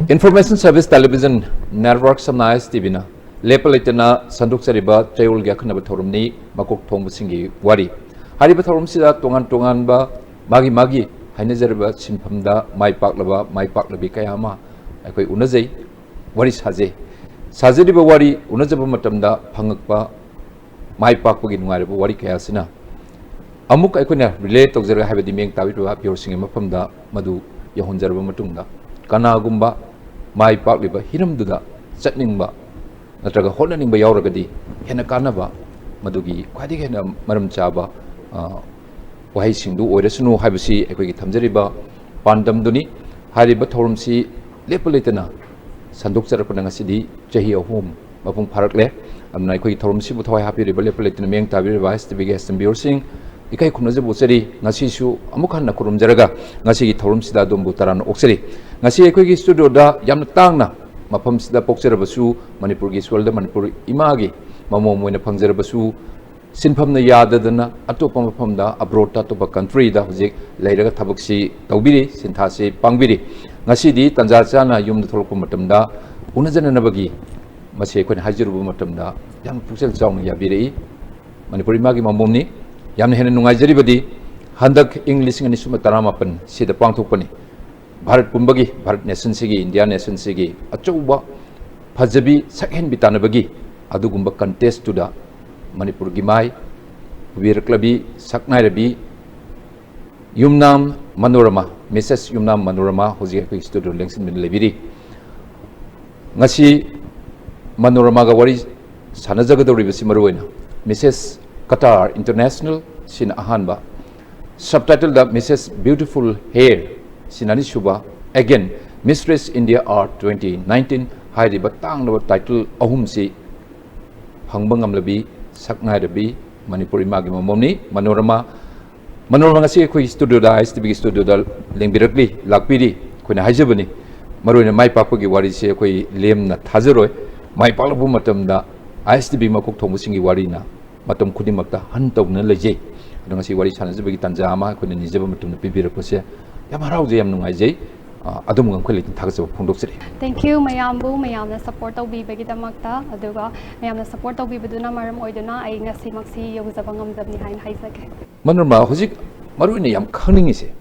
Information Service Television Network Samnais TVna Lepalitana Sanduk Sariba Tayul Gakanaba Torumni Makokthongbasingi Wari Hariba Torumsida Tongan ba Magi Hainazarba Sinpamda Mai Paklabi Kayama Akoi Unazay Wari Sazediba Wari Unazaba Matamda Pangakpa Mai Pakpagi Nuariba Wari Kayasina Amuk Akuna relate to Zara have the Ming Tawitu Pure Singing Mapamda Madu Yahonjarba Matunda Kanagumba Mai Pakliba Hiramduda Setningba Natraga Honaning by Yauragadi Henakanaba Madugi Quadigana Maram Chaba Wahai Sindu or Resunu Habisi Equi Tamzeriba Pandam Duni Hariba Torumsi Lepalitana Sanduk Sarapanasidi Jahi of whom Mapung Parakle and Nike Torumsi but I happy Lepalitan Ming Tabi revised the biggest and Bursing Ikai Kunazabu Seri Nasishu Amukana Kurum Jaraga Nasi Torumsida Dumbutaran Oxeri Nasi Equi Studio da Yamtangna Mapam Sida Poxerabasu Manipur Giswalda Manipur Imagi Mamom when a Panzerabasu Sinpam the Yadana Atopam Pamda Abrota to a country that was later Tabuxi Taubiri Sintasi Pangbiri Nasidi Tanzana Yum the Tolkumatamda Unazanabagi Masekwen Hajiru Matamda Yam Puxel Song Yabiri Manipuri Magi Mamoni Yam Henungajaribadi Handak English and Sumataramapan see the Pantopani Bharat Pumbagi Bharat Nation Sigi India Nation Sigi Achoba Pazabi Sakhen Bitanabagi Adugumba contest to the Manipur Gimai Vir Klabi Saknairabi Yumnam Manorama Mrs. Yumnam Manorama Hosi Studio Links in Leviri Nasi Manorama Gawari Sanazagadori Simaruena Mrs. Qatar International Sin Ahanba subtitle the Mrs. Beautiful Hair Sinani Shuba again Mistress India Art 2019 Haidi Batang no title Ahumsi Hangbangam Labi Saknai Rabi Manipuri Magi Momoni Manorama Ngasi Kui Studio da STB Studio da Lingbirakli Lakpiri Kuna Hajabani Maruina Mai Papagi Wari se Kui Lem na Tazeroi Mai Palabu Matam da STB Makokthongbasingi Warina Matam Kudimakta Hantogna Leje Ngasi Wari Sanazabagi Tanjama Kuna Nizaba Matum Pibirakose Yamarauze Yam Nungajay Adum Kwili Tagasa Pundoxi. Thank you, Mayambu, Mayam, the support of Bibagita Makta, Aduga, Mayam, the support of Bibaduna Maram Oiduna, I Nasi Maxi, Yogazabangam behind Haizak. Manorama, Hozik, Maruni, am cunning is it.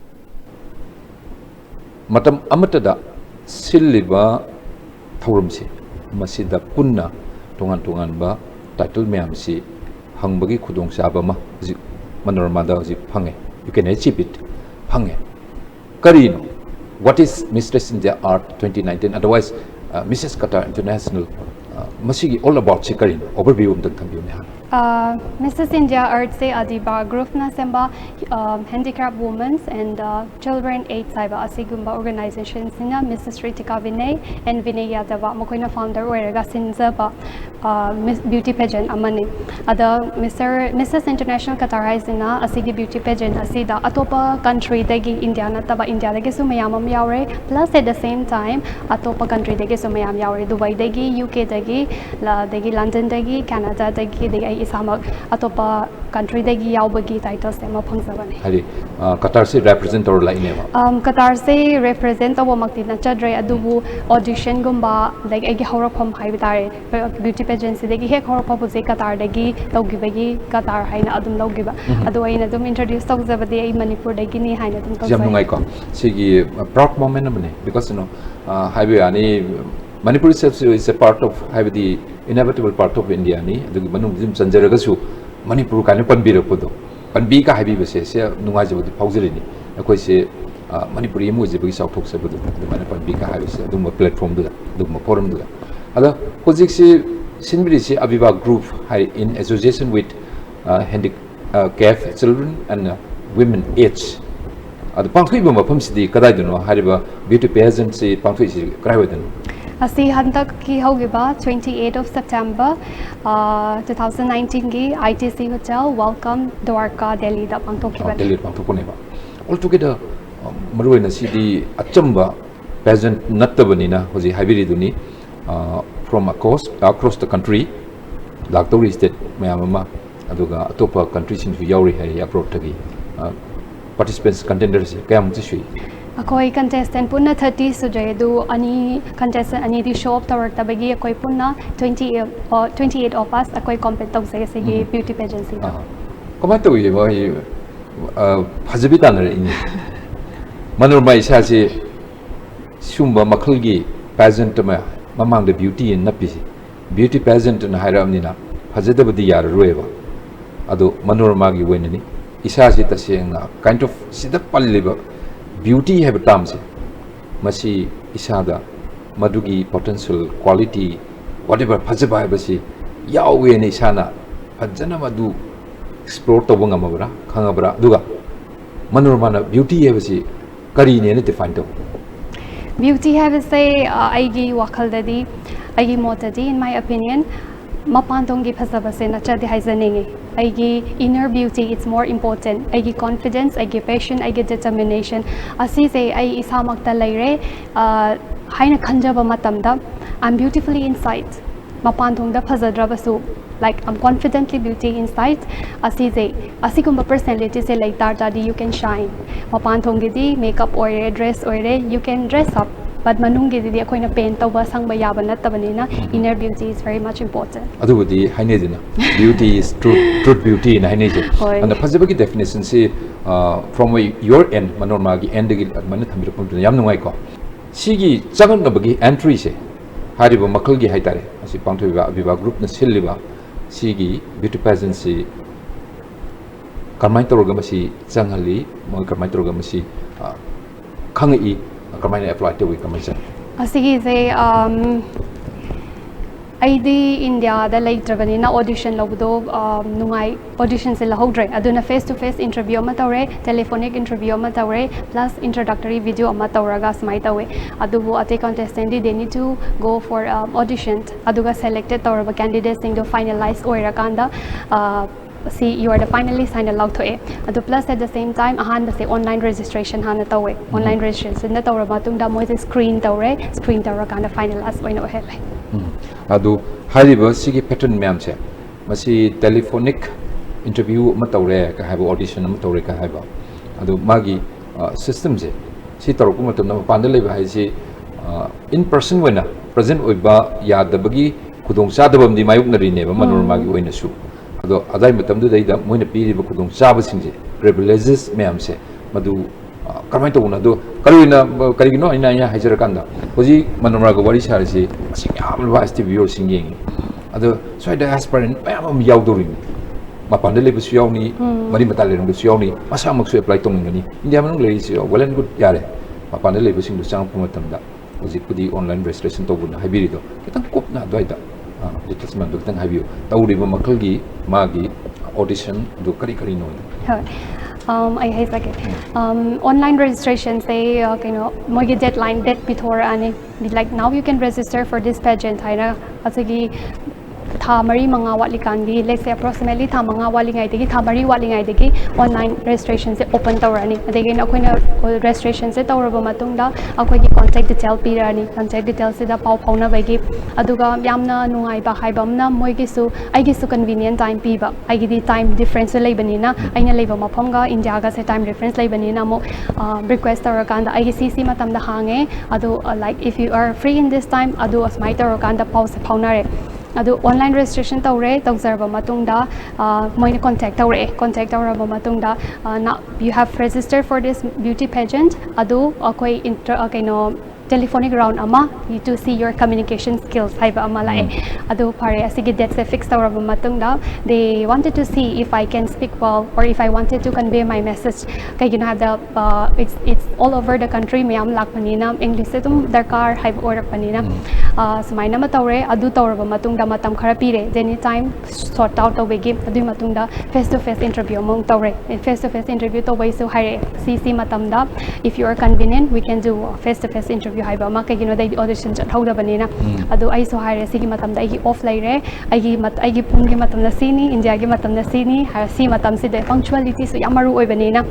Matam Amatada, Siliba, Taurumsi, Masida Punna, Tunganba, Title Mayamsi, Hangbagi Kudong Sabama, Manorama, Pange. You can achieve it. Pange. Karino. What is Mistress India Art 2019? Otherwise, Mrs. Qatar International, Masigi all about Chikarin, overview of the Kambunia. Mrs. India Art say Adiba group na semba handicraft women and children aid saiba asigumba organizations sina Mrs. Ritika Vinay and Vinay Yadava Mokoina founder weraga sinzaba beauty pageant amani ada Mrs. International Qatar sina asigi beauty pageant asida atopa country dagi India na taba India dagi sumayamam yaure plus at the same time atopa country dagi sumayam yaure Dubai dagi UK dagi London dagi Canada dagi Isamak atopa country dagi yaubagi titles tema phangsabani Hari Qatar se represent or line ema Qatar se represent awa maktina chadre adubu audition gumba like agi hawrapham haibitare beauty pageant se dagi hek hawrapham se Qatar dagi tawgibagi Qatar haina adum lawgiba adu aina dum introduce tawzabadi ai Manipur dagi ni haina dum tawzai jamnungai ko sigi proud moment amane because highway ani Manipur is a part of the inevitable part of India ni adugi manung jim sanjaragasu Manipur kana panbirapodo panbi ka habi base se nungajabudi paujilini akoi se Manipuri mu jibagi sauthok sabadu mana panbi ka habi se adum platform du adum forum du ada hojik se sinbiri se abiba group in association with handicapped children and women age ada pangthui ba mafam sidi kadai duno hariba beauty pageant se pangthui se krai wedan Asi hantak ki hogiba 28th of September 2019 ki ITC Hotel Welcome Dwarka Delhi da pangthokiba Delhi pangthokone ba altogether maruina sidi achamba pageant nattabani na hoji habiri duni from across the country laktori state mayamama aduga atopa country sin yauri hai abroad tagi participants contenders kayam chi sui Akoi contestant punna 30 sujay do ani contestant ani di show up tawar tabagi akoi punna 28 of us akoi compete tong say sige beauty pageant sida. Kamay to yi ba yi phajabi tan re ni. Manorama isa si sumba makhalgi pageant ma mamang de beauty in napi beauty pageant na hairam ni na phajadabadi yar roeba. Ado Manorama gi wenni isa si taseng kind of sida palliba beauty have terms masi isada madugi potential quality whatever phajaba habasi yawe ni isana phajana madu explore tobo ngamabra khangabra duga Manorama na beauty habasi kari ne define to Beauty have say aigi wakal dadi aigi motadi in my opinion mapantong gi phasaba se na chadi haizaningi aigi inner beauty it's more important aigi confidence aigi passion aigi determination asi se ai isamak ta laire haina khanjaba matamda I'm beautifully inside mapantong da phazadraba su like I'm confidently beauty inside asi se asigumba personality se like tartadi you can shine mapantong gi di makeup or dress or you can dress up but manunggi di akoina paint tawba sangba yaba nattabanina inner beauty is very much important adubudi hainedina beauty is truth beauty in haineje and the phajabagi definition se from your end Manorama gi end gi man thamira pumtu yam nungai ko sigi chagan nabagi entry se hariba makal gi haitare asi pangthoiba abiba group na silliba sigi beauty pageant se karmai toroga masi changhali mo karmai toroga masi khangi kamay apply to we kamay sa asigi se aidi India da like trabani na audition lobdo nungai audition se lahodre aduna face to face interview ma tawre telephonic interview ma tawre plus introductory video ma tawraga smai tawe adubu ate contestant they need to go for audition aduga selected tawraba candidates thing to finalize oira kanda see you are the finalist and allowed to adu plus at the same time ahan the say online registration hana tawe online registration na tawra matung da moi screen tawra kana finalize oina ohele adu hariba sigi pattern myam se masi telephonic interview ma tawre ka haiba audition ma tawre ka haiba adu magi system je si tawku matam na panda leba hai si in person wena present oiba yadabagi khudong sadabam di mayuk nari ne ba Manorama gi oina su ado adai matam du daida moina piri ba khudong chaba singje privileges myam se madu kamai to na do karina karigino ina ya hajar kanda hoji Manorama ga wari sar si singam ba sti viewer singing ado so da aspirant mayam yaudori mapanda le bu yauni mari matal le bu yauni masa mak su apply tong ngani india manung le si well and good yare mapanda le bu sing du chang pu matam da hoji pudi online registration to bu na habiri do kitang kop na doida detachment do tang habiu tauri ba makalgi magi audition do kari no I hate like online registration say mogi deadline date before and like now you can register for this pageant haina asigi tha mari manga watli kandi let's say approximately tha manga wali ngai degi tha mari wali ngai degi online registration se open tawrani again akoina registration se tawraba matungda akoi gi contact detail pirani contact details se da pau phauna bagi aduga yamna nungai ba haibamna moigi su aigi su convenient time piba aigi di time difference leibani na aina leiba maphamga india ga se time difference leibani na mo request tawrakanda aigi cc matamda hange adu like if you are free in this time adu asmai tawrakanda pau se phaunare adu online registration tawre tawzarba matungda moina contact tawraba matungda now you have registered for this beauty pageant adu akoi kaino telephonic round ama you to see your communication skills haiba ama lae adu pare asigi date se fix tawraba matungda they wanted to see if I can speak well or if I wanted to convey my message kay gina have the it's all over the country mayam lakpanina english se tum darkar haiba orak panina sumaina ma tawre adu tawraba matungda matam khara pire anytime sort out awegi adu matungda face to face interview mong tawre face to face interview to wai so hire cc matamda if you are convenient we can do face to face interview ꯇꯧꯕꯤꯌꯨ ꯍꯥꯏꯕ ꯑꯃ ꯀꯩꯒꯤꯅꯣꯗ ꯑꯩꯗꯤ audition ꯆꯠꯍꯧꯗꯕꯅꯤꯅ ꯑꯗꯨ ꯑꯩꯁꯨ ꯍꯥꯏꯔꯦ ꯁꯤꯒꯤ ꯃꯇꯝꯗ ꯑꯩꯒꯤ ꯑꯣꯐ ꯂꯩꯔꯦ ꯑꯩꯒꯤ ꯄꯨꯡꯒꯤ ꯃꯇꯝꯗ ꯁꯤꯅꯤ ꯏꯟꯗꯤꯌꯥꯒꯤ ꯃꯇꯝꯗ ꯁꯤꯅꯤ ꯍꯥꯏꯔ ꯁꯤ ꯃꯇꯝꯁꯤꯗ ꯄꯪꯆꯨꯋꯦꯂꯤꯇꯤꯁꯨ ꯌꯥꯝ ꯃꯔꯨ ꯑꯣꯏꯕꯅꯤꯅ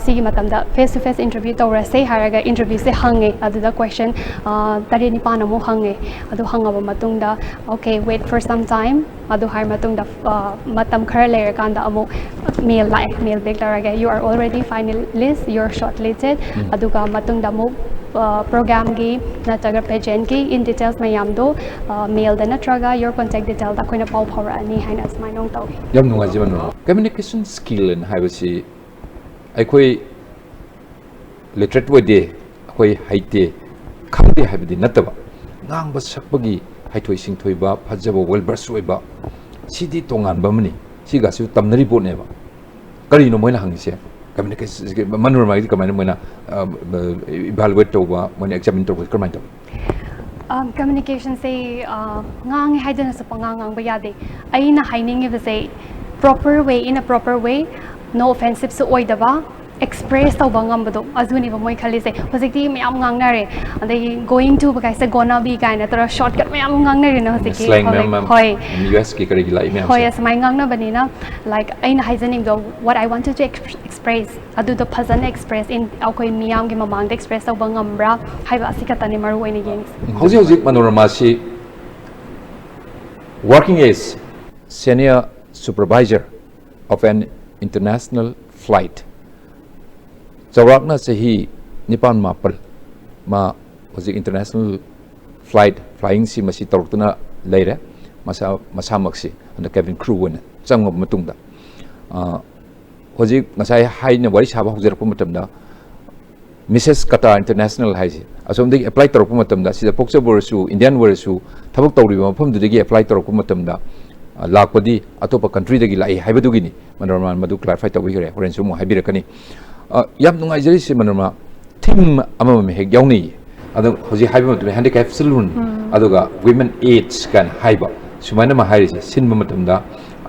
ꯁꯤꯒꯤ ꯃꯇꯝꯗ ꯐꯦꯁ ꯇꯨ ꯐꯦꯁ ꯏꯟꯇꯔꯚ꯭ꯌꯨ ꯇꯧꯔꯁꯦ ꯍꯥꯏꯔꯒ ꯏꯟꯇꯔꯚ꯭ꯌꯨꯁꯦ ꯍꯪꯉꯦ ꯑꯗꯨꯗ ꯀ꯭ꯋꯦꯁꯟ 7-9 ꯑꯃꯨꯛ ꯍꯪꯉꯦ ꯑꯗꯨ ꯍꯪꯉꯕ ꯃꯇꯨꯡꯗ okay wait for some time ꯑꯗꯨ ꯍꯥꯏꯔ ꯃꯇꯨꯡꯗ ꯃꯇꯝ ꯈꯔ ꯂꯩꯔꯀꯥꯟꯗ ꯑꯃꯨꯛ ꯃꯦꯜ ꯂꯥꯛꯑꯦ ꯃꯦꯜ ꯕꯦꯛ ꯇꯧꯔꯒ you are already finalise you are shortlisted ꯑꯗꯨꯒ ꯃꯇꯨꯡꯗ ꯑꯃꯨꯛ ꯄ꯭ꯔꯣꯒ꯭ꯔꯥꯝꯒꯤ ꯅꯠꯇ꯭ꯔꯒ ꯄꯦꯖꯦꯟꯠꯀꯤ ꯏꯟ ꯗꯤꯇꯦꯜꯁ ꯃꯌꯥꯝꯗꯣ ꯃꯦꯜꯗ ꯅꯠꯇ꯭ꯔꯒ ꯌꯣꯔ ꯀꯣꯟꯇꯦꯛ ꯗꯤꯇꯦꯜꯗ ꯑꯩꯈꯣꯏꯅ ꯄꯥꯎ ꯐꯥꯎꯔꯛꯑꯅꯤ ꯍꯥꯏꯅ ꯁꯨꯃꯥꯏꯅ ꯑꯃꯨꯛ ꯇꯧꯏ ꯌꯥꯝ ꯅꯨꯡꯉꯥꯏꯖꯕ ꯅꯣ ꯀꯝꯃ꯭ꯌꯨꯅꯤꯀꯦꯁꯟ ꯁ꯭ꯀꯤꯜ ꯍꯥꯏꯕꯁꯤ ꯑꯩꯈꯣꯏ ꯂꯤꯇꯔꯦꯠ ꯑꯣꯏꯗꯦ ꯑꯩꯈꯣꯏ ꯍꯩꯇꯦ ꯈꯪꯗꯦ ꯍꯥꯏꯕꯗꯤ ꯅꯠꯇꯕ ꯉꯥꯡꯕ ꯁꯛꯄꯒꯤ ꯍꯩꯊꯣꯏ ꯁꯤꯡꯊꯣꯏꯕ ꯐꯖꯕ ꯋꯦꯜ ꯕ꯭ꯔꯁ ꯑꯣꯏꯕ ꯁꯤꯗꯤ ꯇꯣꯉꯥꯟꯕ ꯑꯃꯅꯤ ꯁꯤꯒꯁꯨ ꯇꯝꯅꯔꯤ ꯄꯣꯠꯅꯦꯕ ꯀꯔꯤꯅꯣ ꯃꯣꯏꯅ ꯍꯪꯉꯤꯁꯦ ꯀꯝꯃ꯭ꯌꯨꯅꯤꯀꯦꯁꯟ ꯃꯅꯣꯔꯃꯥꯒꯤꯗꯤ ꯀꯃꯥꯏꯅ ꯃꯣꯏꯅ ꯏꯚꯥꯂꯨꯋꯦꯠ ꯇꯧꯕ ꯃꯣꯏꯅ ꯑꯦꯛꯖꯥꯃꯤꯟ ꯇꯧꯕ ꯀꯔꯝꯍꯥꯏꯅ ꯇꯧꯏ ꯀꯝꯃ꯭ꯌꯨꯅꯤꯀꯦꯁꯟꯁꯦ ꯉꯥꯡꯉꯦ ꯍꯥꯏꯗꯅꯁꯨ ꯄꯉꯥꯡ ꯉꯥꯡꯕ ꯌꯥꯗꯦ ꯑꯩꯅ ꯍꯥꯏꯅꯤꯡꯉꯤꯕꯁꯦ ꯄ꯭ꯔꯣꯄꯔ ꯋꯦ ꯏꯟ ꯑ ꯄ꯭ꯔꯣꯄꯔ ꯋꯦ ꯅꯣ ꯑꯣꯐꯦꯟꯁꯤꯞꯁꯨ ꯑꯣꯏꯗꯕ ꯑꯦꯛꯁꯄ꯭ꯔꯦꯁ ꯇꯧꯕ ꯉꯝꯕꯗꯣ ꯑꯗꯨꯅꯦꯕ ꯃꯣꯏ ꯈꯜꯂꯤꯁꯦ ꯍꯧꯖꯤꯛꯇꯤ ꯃꯌꯥꯝ ꯉꯥꯡꯅꯔꯦ ꯑꯗꯒꯤ ꯒꯣꯌꯤꯡ ꯇꯨ ꯀꯥꯏꯁꯦ ꯒꯣꯅꯥꯕꯤ ꯀꯥꯏꯅ ꯇꯧꯔ ꯁꯣꯔꯠꯀꯠ ꯃꯌꯥꯝ ꯉꯥꯡꯅꯔꯦꯅ ꯍꯧꯖꯤꯛꯀꯤ ꯁ꯭ꯂꯦꯡ ꯍꯧꯖꯤꯛ ꯃꯌꯥꯝ ꯍꯣꯏ US ꯀꯤ ꯀꯔꯤꯒꯤ ꯂꯥꯛꯏ ꯍꯣꯏ ꯃꯌꯥꯝꯁꯦ ꯑꯁꯨꯃꯥꯏꯅ ꯉꯥꯡꯅꯕꯅꯤꯅ ꯂꯥꯏꯛ ꯑꯩꯅ ꯍꯥꯏꯖꯅꯤꯡꯕꯗꯣ ꯋꯥꯠ ꯑꯥꯏ ꯋꯥꯟꯇꯦꯠ ꯇꯨ ꯑꯦꯛꯁꯄ꯭ꯔꯦꯁ ꯑꯗꯨꯗꯣ ꯐꯖꯅ ꯑꯦꯛꯁꯄ꯭ꯔꯦꯁ ꯏꯟ ꯑꯩꯈꯣꯏ ꯃꯤꯌꯥꯝꯒꯤ ꯃꯃꯥꯡꯗ ꯑꯦꯛꯁꯄ꯭ꯔꯦꯁ ꯇꯧꯕ ꯉꯝꯕ꯭ꯔꯥ ꯍꯥꯏꯕ ꯑꯁꯤ ꯈꯛꯇꯅꯤ ꯃꯔꯨ ꯑꯣꯏꯅ ꯌꯦꯡꯉꯤꯁꯦ ꯍꯧꯖꯤꯛ ꯍꯧꯖꯤꯛ ꯃꯅꯣꯔꯃꯥꯁꯤ working as senior supervisor of an international flight ꯆꯥꯎꯔꯥꯛꯅ ꯆꯍꯤ 9-10 ꯃꯥ ꯍꯧꯖꯤꯛ international flight flying ꯁꯤ ꯃꯁꯤ ꯇꯧꯔꯛꯇꯨꯅ ꯂꯩꯔꯦ ꯃꯁꯥꯃꯛꯁꯤ ꯑꯗ cabin crew ꯑꯣꯏꯅ ꯆꯪꯉꯕ ꯃꯇꯨꯡꯗ ꯍꯧꯖꯤꯛ ꯉꯁꯥꯏ ꯍꯥꯏꯅ ꯋꯥꯔꯤ ꯁꯥꯕ ꯍꯧꯖꯔꯛꯄ ꯃꯇꯝꯗ ꯃꯤꯁꯦꯁ ꯀꯇꯥꯔ ꯏꯟꯇꯔꯅꯦꯁꯅꯦꯜ ꯍꯥꯏꯁꯦ ꯑꯁꯣꯝꯗꯒꯤ ꯑꯦꯄ꯭ꯂꯥꯏ ꯇꯧꯔꯛꯄ ꯃꯇꯝꯗ ꯁꯤꯗ ꯄꯣꯛꯆꯕ ꯑꯣꯏꯔꯁꯨ ꯏꯟꯗꯤꯌꯥꯟ ꯑꯣꯏꯔꯁꯨ ꯊꯕꯛ ꯇꯧꯔꯤꯕ ꯃꯐꯝꯗꯨꯗꯒꯤ ꯑꯦꯄ꯭ꯂꯥꯏ ꯇꯧꯔꯛꯄ ꯃꯇꯝꯗ ꯂꯥꯛꯄꯗꯤ ꯑꯇꯣꯞꯄ ꯀꯟꯇ꯭ꯔꯤꯗꯒꯤ ꯂꯥꯛꯏ ꯍꯥꯏꯕꯗꯨꯒꯤꯅꯤ ꯃꯅꯣꯔꯃꯥ ꯃꯗꯨ ꯀ꯭ꯂꯥꯔꯤꯐꯥꯏ ꯇꯧꯕꯤꯈ꯭ꯔꯦ ꯍꯣꯔꯦꯟꯁꯨ ꯑꯃꯨꯛ ꯍꯥꯏꯕꯤꯔꯛꯀꯅꯤ ꯌꯥꯝ ꯅꯨꯡꯉꯥꯏꯖꯔꯤꯁꯦ ꯃꯅꯣꯔꯃꯥ ꯊꯤꯝ ꯑꯃꯃꯝ ꯍꯦꯛ ꯌꯥꯎꯅꯩꯌꯦ ꯑꯗꯣ ꯍꯧꯖꯤꯛ ꯍꯥꯏꯕ ꯃꯇꯝꯗ ꯍꯦꯟꯗꯤꯀꯦꯞ ꯆꯤꯜꯗ꯭ꯔꯟ ꯑꯗꯨꯒ ꯋꯤꯃꯦꯟ ꯑꯦꯖ ꯀꯥꯏꯅ ꯍꯥꯏꯕ ꯁꯨꯃꯥꯏꯅ ꯑꯃ ꯍꯥꯏꯔꯤꯁꯦ ꯁꯤꯟꯕ ꯃꯇꯝꯗ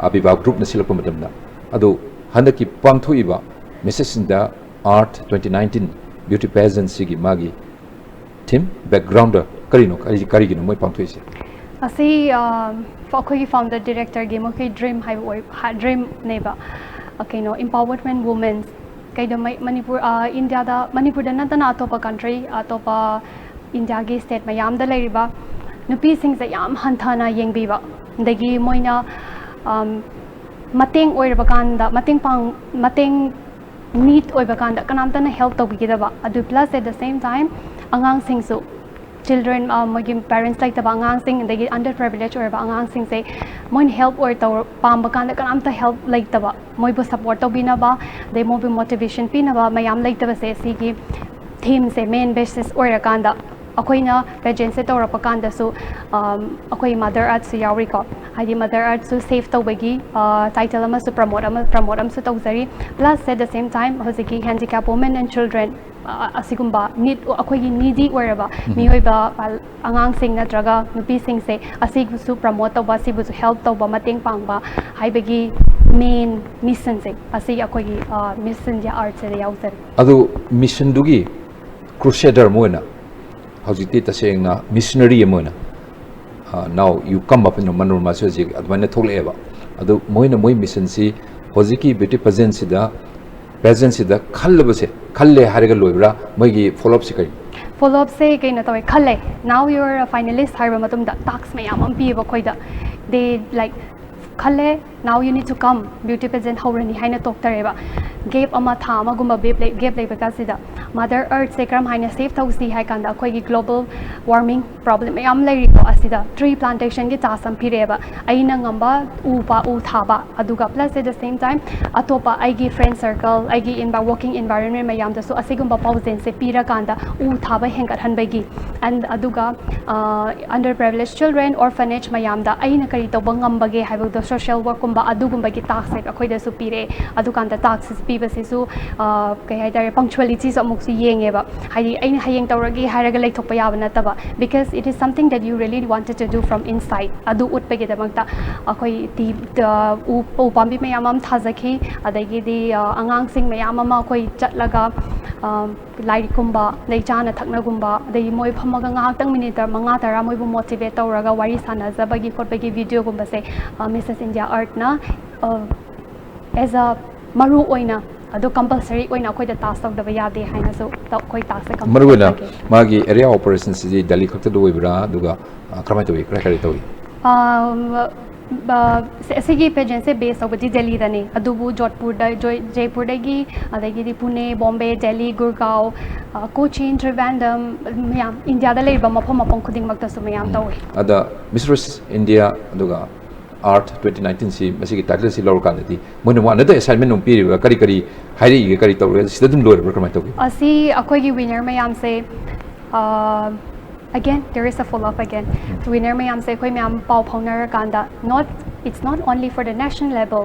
ꯑꯕꯤꯕꯥ ꯒ꯭ꯔꯨꯞꯅ ꯁꯤꯜꯂꯛꯄ ꯃꯇꯝꯗ ꯑꯗꯣ ꯍꯟꯗꯛꯀꯤ ꯄꯥꯡꯊꯣꯛꯏꯕ ꯃꯤꯁꯦꯁ ꯏꯟ ꯗ ꯑꯥꯔꯠ 2019 ꯕ꯭ꯌꯨꯇꯤ ꯄꯦꯖꯦꯟꯁꯤꯒꯤ ꯃꯥꯒꯤ ꯊꯤꯝ ꯕꯦꯛꯒ꯭ꯔꯥꯎꯟꯗ ꯀꯔꯤꯒꯤꯅꯣ ꯃꯣꯏ ꯄꯥꯡꯊꯣꯛꯏꯁꯦ ꯑꯁꯤ ꯑꯩꯈꯣꯏꯒꯤ ꯐꯥꯎꯟꯗꯔ ꯗꯤꯔꯦꯛꯇꯔꯒꯤ ꯃꯈꯣꯏ ꯗ꯭ꯔꯤꯝ ꯍꯥꯏꯕ ꯗ꯭ꯔꯤꯝꯅꯦꯕ ꯀꯩꯅꯣ ꯏꯝꯄꯥꯋꯔꯃꯦꯟ ꯋꯨꯃꯦꯟꯁ ꯀꯩꯗꯧꯉꯩ ꯏꯟꯗꯤꯌꯥꯗ ꯃꯅꯤꯄꯨꯔꯗ ꯅꯠꯇꯅ ꯑꯇꯣꯞꯄ ꯀꯟꯇ꯭ꯔꯤ ꯑꯇꯣꯞꯄ ꯏꯟꯗꯤꯌꯥꯒꯤ ꯁ꯭ꯇꯦꯠ ꯃꯌꯥꯝꯗ ꯂꯩꯔꯤꯕ ꯅꯨꯄꯤꯁꯤꯡꯁꯦ ꯌꯥꯝ ꯍꯟꯊꯅ ꯌꯦꯡꯕꯤꯕ ꯑꯗꯒꯤ ꯃꯣꯏꯅ ꯃꯇꯦꯡ ꯑꯣꯏꯔꯕ ꯀꯥꯟꯗ ꯃꯇꯦꯡ ꯅꯤꯠ ꯑꯣꯏꯕ ꯀꯥꯟꯗ ꯀꯅꯥꯝꯇꯅ ꯍꯦꯜꯞ ꯇꯧꯕꯤꯒꯗꯕ ꯑꯗꯨ ꯄ꯭ꯂꯁ ꯑꯦꯠ ꯗ ꯁꯦꯝ ꯇꯥꯏꯝ ꯑꯉꯥꯡꯁꯤꯡꯁꯨ ꯆꯤꯜꯗ꯭ꯔꯦꯟ ꯃꯣꯏꯒꯤ ꯄꯦꯔꯦꯟꯁ ꯂꯩꯇꯕ ꯑꯉꯥꯡꯁꯤꯡ ꯑꯗꯒꯤ ꯑꯟꯗꯔ ꯄ꯭ꯔꯤꯚꯤꯂꯦꯖ ꯑꯣꯏꯔꯕ ꯑꯉꯥꯡꯁꯤꯡꯁꯦ ꯃꯣꯏꯅ ꯍꯦꯜꯞ ꯄꯥꯝꯕ ꯀꯥꯟꯗ ꯀꯅꯥꯝꯇ ꯍꯦꯜꯞ ꯂꯩꯇꯕ ꯃꯣꯏꯕꯨ ꯁꯞꯄꯣꯔꯠ ꯇꯧꯕꯤꯅꯕ ꯑꯗꯩ ꯃꯣꯏꯕꯨ ꯃꯣꯇꯤꯚꯦꯁꯟ ꯄꯤꯅꯕ ꯃꯌꯥꯝ ꯂꯩꯇꯕꯁꯦ ꯁꯤꯒꯤ ꯊꯤꯝꯁꯦ ꯃꯦꯟ ꯕꯦꯁꯤꯁ ꯑꯣꯏꯔꯀꯥꯟda ꯑꯩꯈꯣꯏꯅ ꯄꯦꯖꯦꯟꯁꯦ ꯇꯧꯔꯛꯄ ꯀꯥꯟꯗꯁꯨ ꯑꯩꯈꯣꯏ ꯃꯥꯗꯔ ꯑꯥꯔꯠꯁꯨ ꯌꯥꯎꯔꯤꯀꯣ ꯍꯥꯏꯗꯤ ꯃꯥꯗꯔ ꯑꯥꯔꯠꯁꯨ ꯁꯦꯐ ꯇꯧꯕꯒꯤ ꯇꯥꯏꯇꯜ ꯑꯃꯁꯨ ꯄ꯭ꯔꯃꯣꯠ ꯑꯃꯁꯨ ꯇꯧꯖꯔꯤ ꯄ꯭ꯂꯁ ꯑꯦꯠ ꯗ ꯁꯦꯝ ꯇꯥꯏꯝ ꯍꯧꯖꯤꯛꯀꯤ ꯍꯦꯟꯗꯤꯀꯦꯞ ꯋꯨꯃꯦꯟ ꯑꯦꯟ ꯆꯤꯜꯗ꯭ꯔꯦꯟ ꯑꯁꯤꯒꯨꯝꯕ ꯑꯩꯈꯣꯏꯒꯤ ꯅꯤꯗꯤ ꯑꯣꯏꯔꯕ ꯃꯤꯑꯣꯏꯕ ꯑꯉꯥꯡꯁꯤꯡ ꯅꯠꯇ꯭ꯔꯒ ꯅꯨꯄꯤꯁꯤꯡꯁꯦ ꯑꯁꯤꯕꯨꯁꯨ ꯄ꯭ꯔꯃꯣꯠ ꯇꯧꯕ ꯑꯁꯤꯕꯨꯁꯨ ꯍꯦꯜꯞ ꯇꯧꯕ ꯃꯇꯦꯡ ꯄꯥꯡꯕ ꯍꯥꯏꯕꯒꯤ ꯃꯦꯟ ꯃꯤꯁꯟꯁꯦ ꯑꯁꯤ ꯑꯩꯈꯣꯏꯒꯤ ꯃꯤꯁ ꯏꯟꯗꯤꯌꯥ ꯑꯥꯔꯠꯁꯤꯗ ꯌꯥꯎꯖꯔꯤ ꯑꯗꯨ ꯃꯤꯁꯟꯗꯨꯒꯤ ꯀ꯭ꯔꯨꯁꯦꯗꯔ ꯑꯃ ꯑꯣꯏꯅ ꯍꯧꯖꯤꯛꯇꯤ ꯇꯁꯦꯡꯅ ꯃꯤꯁꯅꯔꯤ ꯑꯃ ꯑꯣꯏꯅ ꯅꯥꯎ ꯌꯨ ꯀꯝ ꯑꯞ ꯏꯟ ꯃꯅꯣꯔꯃꯥꯁꯤ ꯍꯧꯖꯤꯛ ꯑꯗꯨꯃꯥꯏꯅ ꯊꯣꯛꯂꯛꯑꯦꯕ ꯑꯗꯨ ꯃꯣꯏ ꯃꯤꯁꯟꯁꯤ ꯍꯧꯖꯤꯛꯀꯤ ꯕ꯭ꯌꯨꯇꯤ ꯄꯦꯖꯦꯟꯁꯤꯗ ꯈꯜꯂꯦ ꯍꯥꯏꯔꯒ ꯂꯣꯏꯕ꯭ꯔꯥ ꯃꯣꯏꯒꯤ ꯐꯣꯂꯣꯑꯞꯁꯤ ꯀꯔꯤ ꯐꯣꯂꯣꯑꯞꯁꯦ ꯀꯩꯅꯣ ꯇꯧꯋꯦ ꯈꯜꯂꯦ ꯅꯥꯎ ꯌꯨꯔ ꯐꯥꯏꯅꯦꯂꯤꯁ ꯍꯥꯏꯔꯕ ꯃꯇꯨꯡꯗ ꯇꯥꯛꯁ ꯃꯌꯥꯝ ꯑꯃ ꯄꯤꯌꯦꯕ ꯑꯩꯈꯣꯏꯗ ꯗꯦ ꯂꯥꯏꯛ ꯈꯜꯂꯦ now you need to come beauty pageant ꯍꯧꯔꯅꯤ ꯍꯥꯏꯅ ꯇꯣꯛꯇꯔꯦꯕ ꯒꯦꯞ ꯑꯃ ꯊꯥ ꯑꯃꯒꯨꯝꯕ ꯒꯦꯞ ꯂꯩꯕꯀꯥꯟꯁꯤꯗ ꯃꯥꯗꯔ ꯑꯔꯠꯁꯦ ꯀꯔꯝ ꯍꯥꯏꯅ ꯁꯦꯐ ꯇꯧꯁꯤ ꯍꯥꯏ ꯀꯥꯟꯗ ꯑꯩꯈꯣꯏꯒꯤ ꯒ꯭ꯂꯣꯕal ꯋꯥꯔꯃꯤꯡ ꯄ꯭ꯔꯣꯕ꯭ꯂꯦꯝ ꯃꯌꯥꯝ ꯂꯩꯔꯤꯀꯣ ꯑꯁꯤꯗ ꯇ꯭ꯔꯤ ꯄ꯭ꯂꯥꯟꯇꯦꯁꯟꯒꯤ ꯇꯥꯁꯛ ꯑꯃ ꯄꯤꯔꯛꯑꯦꯕ ꯑꯩꯅ ꯉꯝꯕ ꯎ ꯊꯥꯕ ꯑꯗꯨꯒ ꯄ꯭ꯂꯁ ꯑꯦꯠ ꯗ ꯁꯦꯝ ꯇꯥꯏꯝ ꯑꯇꯣꯞꯄ ꯑꯩꯒꯤ ꯐ꯭ꯔꯦꯟ ꯁꯔꯀꯜ ꯑꯩꯒꯤ ꯋꯥꯔꯀꯤꯡ ꯏꯟꯚꯥꯏꯔꯣꯟꯃꯦꯟ ꯃꯌꯥꯝꯗꯁꯨ ꯑꯁꯤꯒꯨꯝꯕ ꯄꯥꯎꯖꯦꯜꯁꯦ ꯄꯤꯔꯀꯥꯟꯗ ꯎ ꯊꯥꯕ ꯍꯦꯟꯒꯠꯍꯟꯕꯒꯤ ꯑꯗꯨꯒ ꯑꯟꯗꯔ ꯄ꯭ꯔꯤꯚꯤꯂꯦꯖ ꯆꯤꯜꯗ꯭ꯔꯦꯟ ꯑꯣꯔꯐꯅꯦꯖ ꯃꯌꯥꯝꯗ ꯑꯩꯅ ꯀꯔꯤ ꯇꯧꯕ ꯉꯝꯕꯒꯦ ꯍꯥꯏꯕꯗꯣ ꯁꯣꯁꯤꯌꯦꯜ ꯋꯥꯔꯛꯀꯨꯝꯕ ꯑꯗꯨꯒꯨꯝꯕꯒꯤ ꯇꯥꯛꯁꯦ ꯑꯩꯈꯣꯏꯗꯁꯨ ꯄꯤꯔꯛꯑꯦ ꯑꯗꯨꯀꯥꯟꯗ ꯇꯥꯛꯁ ꯄꯤꯕꯁꯤꯁꯨ ꯀꯩ ꯍꯥꯏꯇꯥꯔꯦ ꯄꯪꯆꯨꯋꯦꯂꯤꯇꯤꯁꯨ ꯑꯃꯨꯛꯁꯨ ꯌꯦꯡꯉꯦꯕ ꯍꯥꯏꯗꯤ ꯑꯩꯅ ꯍꯌꯦꯡ ꯇꯧꯔꯒꯦ ꯍꯥꯏꯔꯒ ꯂꯩꯊꯣꯛꯄ ꯌꯥꯕ ꯅꯠꯇꯕ ꯕꯤꯀꯁ it is something that you really wanted to do from inside अदु उट्पगीदमक्ता अखोई उ पांबी मयाम थाजखी अदगीदी आंगांसिंग मयाम अमा अखोई चटलगा ꯂꯥꯏꯔꯤꯛꯀꯨꯝꯕ ꯑꯗꯩ ꯆꯥꯅ ꯊꯛꯅꯒꯨꯝꯕ ꯑꯗꯩ ꯃꯣꯏ ꯐꯝꯃꯒ ꯉꯥꯏꯍꯥꯛꯇꯪ ꯃꯤꯅꯤꯠ 5-10 ꯃꯣꯏꯕꯨ ꯃꯣꯇꯤꯚꯦꯠ ꯇꯧꯔꯒ ꯋꯥꯔꯤ ꯁꯥꯟꯅꯖꯕꯒꯤ ꯈꯣꯠꯄꯒꯤ ꯚꯤꯗꯤꯑꯣꯒꯨꯝꯕꯁꯦ ꯃꯤꯁꯦꯁ ꯏꯟꯗꯤꯌꯥ ꯑꯥꯔꯠꯅ ꯑꯦꯖ ꯑ ꯃꯔꯨ ꯑꯣꯏꯅ ꯑꯗꯣ ꯀꯝꯄꯜꯁꯔꯤ ꯑꯣꯏꯅ ꯑꯩꯈꯣꯏꯗ ꯇꯥꯁ ꯇꯧꯗꯕ ꯌꯥꯗꯦ ꯍꯥꯏꯅꯁꯨ ꯑꯩꯈꯣꯏ ꯇꯥꯁꯁꯦ ꯃꯔꯨ ꯑꯣꯏꯅ ꯃꯥꯒꯤ ꯑꯦꯔꯤꯌꯥ ꯑꯣꯄꯔꯦꯁꯟꯁꯤꯗꯤ ꯗꯦꯜꯂꯤ ꯈꯛꯇꯗ ꯑꯣꯏꯕ꯭ꯔꯥ ꯑꯗꯨꯒ ꯀꯔꯝꯍꯥꯏꯅ ꯇꯧꯏ ꯀꯔꯤ ꯇꯧꯏ ꯑꯁꯤꯒꯤ ꯄꯦꯖꯦꯟꯁꯦ ꯕꯦꯁ ꯇꯧꯕꯗꯤ ꯗꯦꯜꯂꯤꯗꯅꯤ ꯑꯗꯨꯕꯨ ꯖꯣꯙꯄꯨꯔꯗ ꯖꯩꯄꯨꯔꯗꯒꯤ ꯑꯗꯒꯤꯗꯤ ꯄꯨꯅꯦ ꯕꯣꯝꯕꯦ ꯗꯦꯜꯂꯤ ꯒꯨꯔꯒꯥꯎ ꯀꯣꯆꯤꯟ ꯇ꯭ꯔꯤꯕꯦꯟꯗꯝ ꯃꯌꯥꯝ ꯏꯟꯗꯤꯌꯥꯗ ꯂꯩꯔꯤꯕ ꯃꯐꯝ ꯈꯨꯗꯤꯡꯃꯛꯇꯁꯨ ꯃꯌꯥꯝ ꯇꯧꯏ ꯑꯗ ꯃꯤꯁꯇ꯭ꯔꯦꯁ ꯏꯟꯗꯤꯌꯥ ꯑꯗꯨꯒ ꯑꯥꯔꯠ 2019ꯁꯤ ꯃꯁꯤꯒꯤ ꯇꯥꯏꯇꯜꯁꯤ ꯂꯧꯔꯀꯥꯟꯗꯗꯤ ꯃꯣꯏꯅ ꯑꯅꯗ ꯑꯦꯁꯥꯏꯟꯃꯦꯟ ꯑꯃ ꯄꯤꯔꯤꯕ꯭ꯔꯥ ꯀꯔꯤ ꯍꯥꯏꯔꯛꯏꯒꯦ ꯀꯔꯤ ꯇꯧꯔꯦ ꯁꯤꯗ ꯑꯗꯨꯝ ꯂꯣꯏꯔꯕ꯭ꯔꯥ ꯀꯃꯥꯏꯅ ꯇꯧꯒꯦ ꯑꯁꯤ ꯑꯩꯈꯣꯏꯒꯤ ꯋꯤꯅꯔ ꯃꯌꯥꯝꯁꯦ again there is a follow up again winner mayam se khoi mayam pau phaunar kanda it's not only for the national level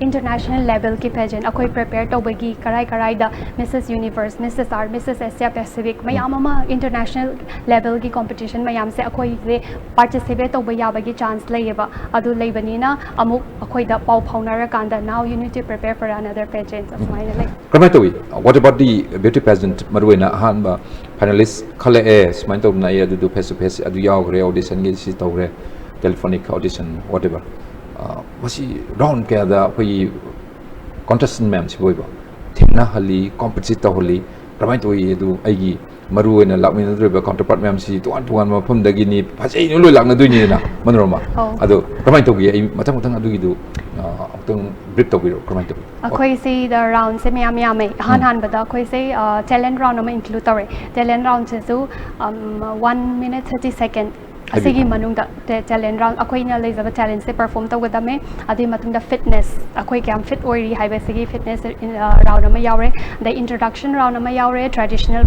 international level ki pageant akoi prepare tobagi karai da Mrs Universe Mrs R Mrs Asia Pacific mayam ama international level ki competition mayam se akoi se participate toba yabagi chance layeba adu leibani na amuk akoi da pau phaunar kanda now you need to prepare for another pageant finally kamai towi what about the beauty pageant maruina hanba finalist khale smain to na adu do face to face adu yaugre audition gi si tawre telephonic audition whatever masi round kaya da koi contestant ma'am si boiba thingna hali compete ta holi kamai towi adu aigi maruina lakmin driba counterpart ma'am si tuan mafam dagi ni phajai no loi lakna duini na manorama adu kamai togi ai matang adu gi du atang brief to biro kamai to akhoi se the round se miyam mai han bada akhoi se talent round ma include tore talent round se su 1 minute 30 second asigi manung da talent round akhoi na lezaba talent se perform tawgadame adi matung da fitness akhoi kyam fit ori haiba sigi fitness round ma yaure the introduction round ma yaure traditional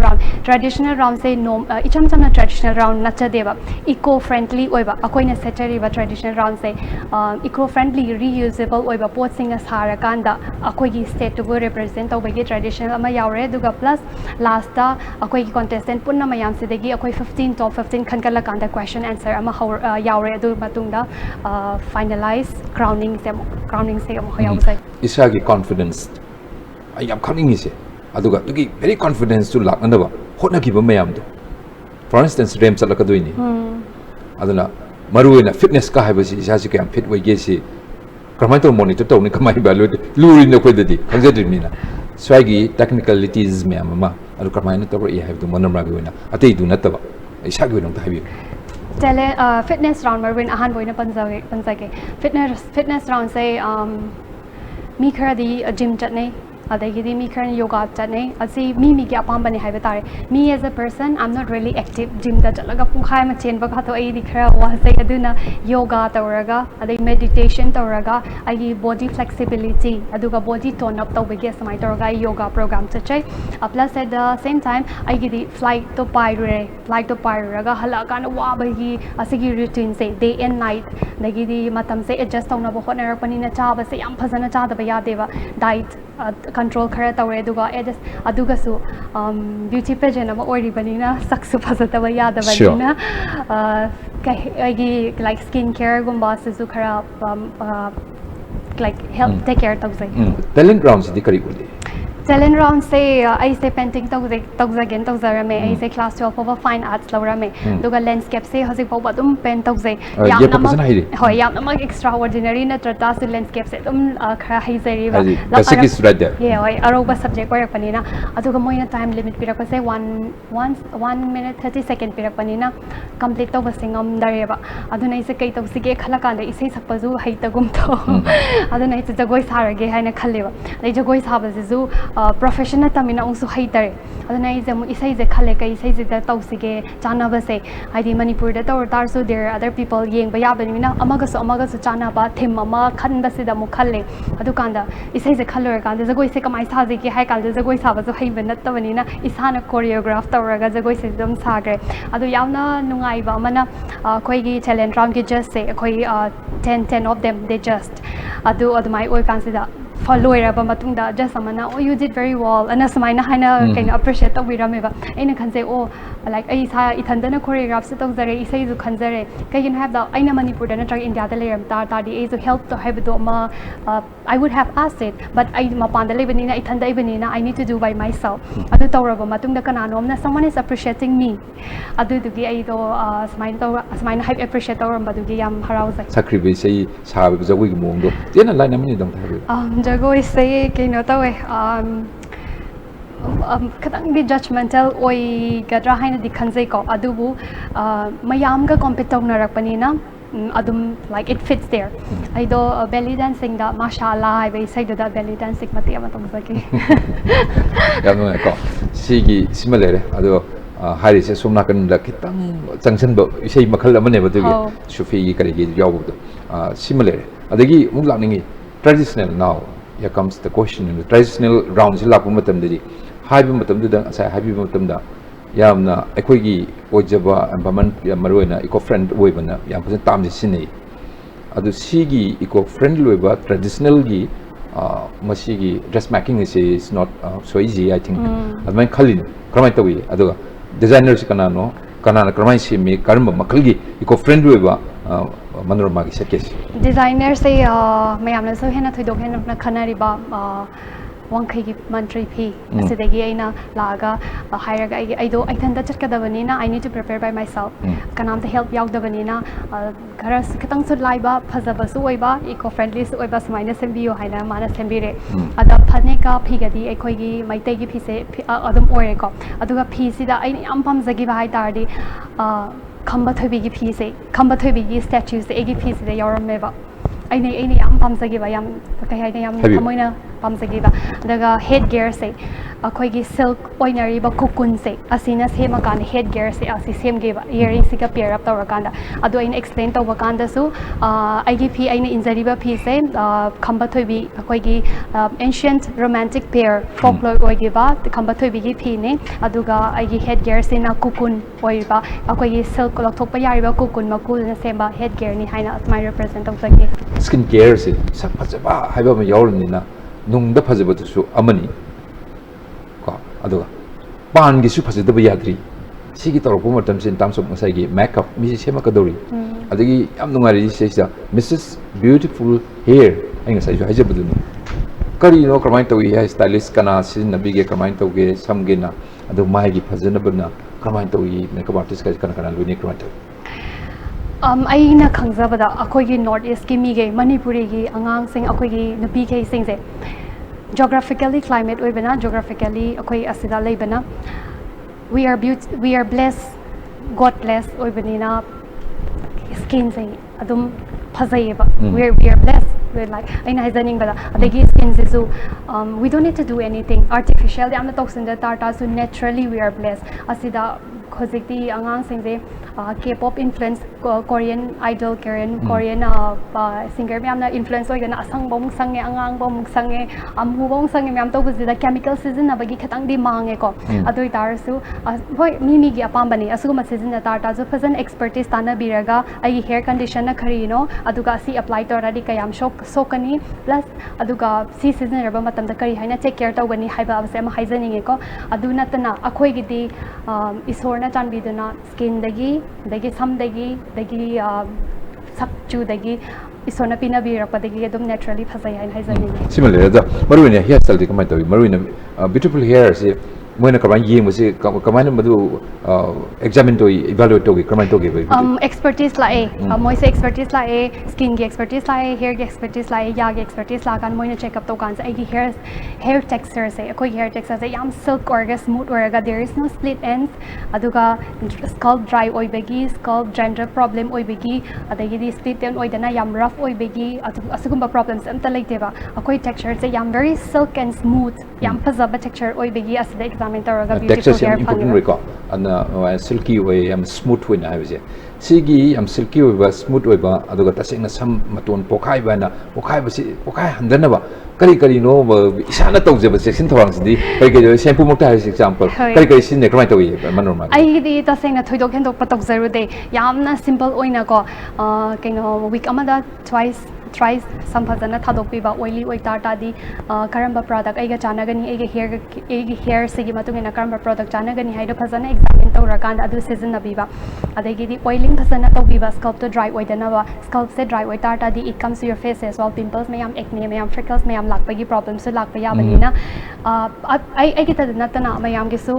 round se no icham chamna traditional round nacha deba eco friendly oiba akhoi na setari ba traditional round se eco friendly reusable oiba pot singa sara kanda akhoi gi state to go represent tawbagi traditional ma yaure duga plus last da akhoi gi contestant punna mayam se degi akhoi 15 top 15 khankala kanda question answer ama yaure adu matungda finalize crowning se ama yausai isagi confidence I am coming ise aduga tugi very confidence to laknaba hotna ki ba mayam do for instance rem chalaka doini aduna maruina fitness ka haibasi isasi kam fit wai ge si kramai to monitor to ni kamai ba luri no ko dadi khangja na swagi technicalities mayam ma adu kramai na to I have to manamra bi wina atei du nataba isagi no ta habi fitness round marwin ahan boina panjage fitness round say mi khara di gym chatne adagidi mi khara yoga chatne asi mi ki apamba ne haiba tare me as a person I'm not really active gym da chalaga punkhai ma chen ba kha to ai di khara wa sai aduna yoga tawraga adai meditation tawraga ai body flexibility aduga body tone up tawbege samai tawraga yoga program chachai plus at the same time ai gi flight to pyraga hala kana wa bagi asigi routine say day and night dagidi matam se adjust tawna bo hotna rakpani na cha ba se yam phajana cha da ba ya deba diet control khara tawre aduga su beauty pageant ama ori banina saksu phajata ba ya da banina like skin care gumba su khara like help take care tawsai talent rounds di kari uli talent round say I say painting tawzagen tawzarame I say class 12 over fine arts laurame duga landscape se hojik pau badum paint tawzai yamna extraordinary na trata su landscape se dum khara haizari ba basic is right there yeah oi aroba subject oirak panina aduga moina time limit pirak se 1 minute 30 second pirak panina complete tawba singam dareba aduna ise kai tawsige khala kanda isei sakpazu haitagum to aduna ise jagoi sarage haina khalleba dai jagoi sabasu professional tamina ungsu haitare aduna is mu isai je khale kai isai je da tausige chana ba se haidi manipur da tar so there are other people yeng ba ya banina amaga su chana ba them ama khan ba se da mu khalle adu kanda isai je khalor kanda jagoi se kamai sa je ki hai kal jagoi sa ba so hai banat ta banina isana choreograph tawraga jagoi se dum sagre adu yamna nungai ba mana khoi gi talent round gi just say khoi 10 of them they just adu admai oi kan se da loiraba matungda just amana oh you did very well ana samaina haina kaina appreciate tawirameba aina khanse oh like ai sa ithandana choreograph se tawjare isai ju khanjare kain have the aina manipur da na India da leram tar di ai ju help to have do ma I would have asked it but I mapanda lebanina ithanda ibanina I need to do by myself adu tawraba matungda kananom na someone is appreciating me adu dugi ai do samaina have appreciate tawramba dugi yam harausai sakribi sei sabi jagoi gi mongdo tena line amani dang thabi jagoi sei kaino tawe katangdi judgmental oi gadra haina di khanjai ko adubu mayam ga compete tawnarakpanina adum like it fits there I do belly dancing da mashallah I be say da belly dancing mati ama tawzaki yamno ko sigi similare ado hari se somna kan da kitang changchen bo isei makhal amane ba dugi sufi gi kare gi yaw do similare adagi mung lakningi traditional now here comes the question in the traditional rounds la pu matam di haibi matam da sai haibi matam da yamna akhoi gi ojaba environment yam maroina eco friend oibana yam phasan tamji sinei adu sigi eco friendly oiba traditional gi masigi dressmaking is not so easy I think admai khalin kramai tawi adu designers kanano kanana kramai simi karma makalgi eco friendly oiba Manorama gi sakes designer say mayamna so hena thoidok hena khanari ba wangkai gi mantri phi asidagi aina laga hairaga ai do aithanda chatkadabanina I need to prepare by myself kanam to help yaugdabanina khara khitang su laiba phajaba su oiba eco friendly su oiba smaina sembiyo haina mana sembire ada phane ka phigadi ekhoi gi maitai gi phi se adum ore ko aduga phi sida ai am pamjagi ba hai tardi khamba thobi gi phi se khamba thobi gi statue se egi phi se yaurammeba ai am pamjagi ba yam kai hai yam thamoina pamjagi ba daga head gear se akhoi gi silk oinari ba kukun se asina sema kan head gear se asi sem ge ba earring se ka pair up tawrakanda adu aina explain tawakanda su ai gi phi aina injury ba phi se khamba thoibi akhoi gi ancient romantic pair folklore oi gi ba khamba thoibi gi phi ne aduga ai gi head gear se na kukun oi ba akhoi gi silk lokthok pa yari ba kukun makul na sema head gear ni haina atmai represent tawjaki skin care se sak phajaba haiba ma yaurni na nungda phajaba su amani ko aduga pan gi su phajaba yadri sigi tawrpu matam sin tamsop ngasai gi makeup mi sema kadori adagi yam nungari se sa Mrs Beautiful Hair ai ngasai ju hajaba du kari no kramai tawi hair stylist kana sin nabi ge kramai tawge samge na adu mai gi phajana bana kramai tawi makeup artist ka kana luni kramai tawi aina khangjabada akhoi gi north east ki mi ge manipuri gi angang sing akhoi gi nupi ke sing se geographically climate oibana geographically akhoi asida leibana we are blessed God blessed oibanina skin se adum phajaiba we are blessed we're like aina haizaning bada adagi skin se we don't need to do anything artificial amna toksinda tarta so naturally we are blessed asida khojikti angang sing se K-pop influence Korean idol Korean singer myamna influence oigana asang bom sange angang bom sange amhu bom sange myam to buzida chemical season abagi khatang di mange ko adoi tarsu hoi mi gi apambani asuguma season na tarta jo fajan expertise tana biraga ai hair condition na khari no aduga si apply to radi kayam sokani plus aduga si season raba matam da kari haina take care to gani haiba abse ma haizaninge ko adu natana akhoi gi di isorna chanbi duna skin dagi samdagi sakchu dagi isona pina birakpadagi adum naturally phasai hain haizani similar da maruina hair style kamai tawi maruina beautiful hair se moina kamai yeng mase kamai madu examine to evaluate to kamai to ge expertise la moise expertise la skin ge expertise la hair ge expertise la ya ge expertise la kan moina check up to kan ai gi hair texture se koi hair texture se yam silk orga smooth orga there is no split ends aduga scalp dry oibagi scalp dandruff problem oibagi adagi di split end oidana yam rough oibagi asugumba problems amta leiteba akoi texture se yam very silk and smooth yam phazaba texture oibagi asida examine tawraga beautiful hair important record and silky way yam smooth win I was sigi yam silky way smooth way ba aduga tasengna sam maton pokai ba na pokai ba si pokai handana ba kari no isana tawje ba section thawang sidi kari shampoo mokta has example kari sin ne kramai tawi Manorama ai di tasengna thoidok hendok patok zaru de yamna simple oina ko keno week amada twice try some fazana thadokpiba oily oitar tadi karamba product aiga chanagani aiga hair sigi matungina karamba product chanagani haida fazana examine tawrakanda adu season nabiba adagi di oiling fazana tawbiba scalp to dry oidanaba scalp se dry oitar tadi it comes to your face as well pimples mayam acne mayam freckles mayam lakpagi problems so lakpaya banina ai kita natana mayam gisu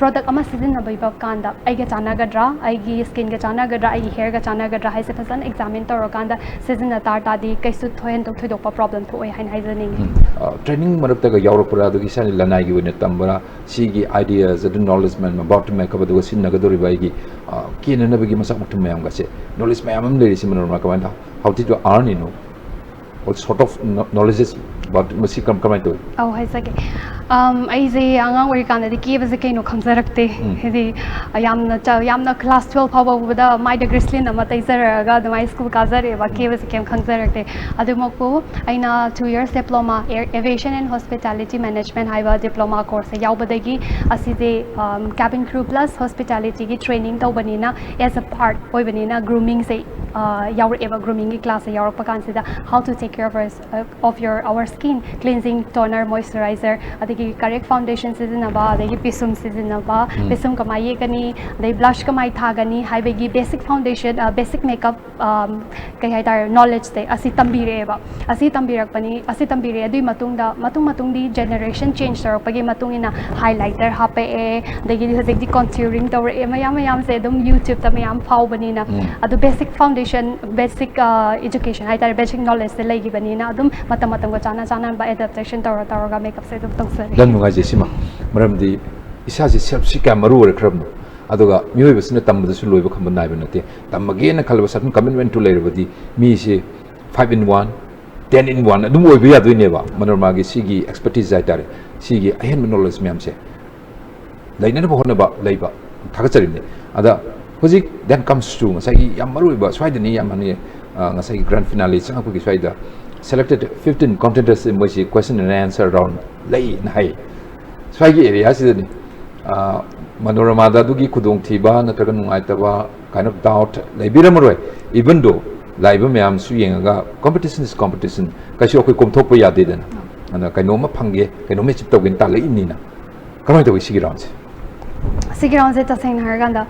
product ama season nabiba kanda aiga chanagadra aigi skin ga chanagadra aigi hair ga chanagadra haise fazan examine tawrakanda season na tar tadi kaisu thoen to thoidokpa problem thoi hain haizaning training marapta ga yawrapura adu isani lanai gi wena tambara sigi ideas the knowledge man about to make up the sin nagadori baigi kina nabagi masak mutum mayam ga se knowledge mayam am le si Manorama kamanda how did you earn what sort of knowledge is about masi kamai to oh haisage ai je angang wari kan di ki base kaino khamjarakte hedi yamna class 12 phawa bada my degree slin ama taizaraga the my school kazare ba ki base kem khamjarakte adumokpo aina 2 years diploma aviation and hospitality management haiba diploma course yaubadagi aside cabin crew plus hospitality gi training tawbanina as a part oibanina grooming se yaur eva grooming gi class yaur pakan sida how to take care of our skin cleansing toner moisturizer adigi correct foundation sizinaba adigi pisum sizinaba pisum kamai yekani adai blush kamai thagani haibegi basic foundation basic makeup kai haitar knowledge te asi tambireba asi tambirakpani asi tambire adui matung di generation change taropagi matungina highlighter hape adigi hojik di contouring tawre mayam se dum YouTube ta mayam phaubanina adu basic foundation basic education haitar basic knowledge se legi banina adum matam go chana ba adaptation tawra makeup se dum tongsa dan nungai je sima maramdi isa je self sika maru re khrabno aduga mioi basna tamda su loiba khamba nai banate tamage na khalba satun commitment to lerbadi mi se 5 in 1 10 in 1 adum oiba ya doine ba Manorama gi sigi expertise ai tare sigi ahen knowledge myam se laina ba hona ba leiba thagacharini ada hojik then comes to ngasai yam maru ba swaidani yam hani ngasai grand finale changa ko gi swaida selected 15 contenders in which question and answer round lay nai swagi area sidani Manorama da dugi kudong thiba natraga nungai taba kind of doubt laibiramroi even though laiba myam su yenga competition is competition kaisi okoi komthokpa yade dana ana kainoma phangge kainoma chip tawgin ta lai inina kamai tawi sigi round Sigiron se taseng harganda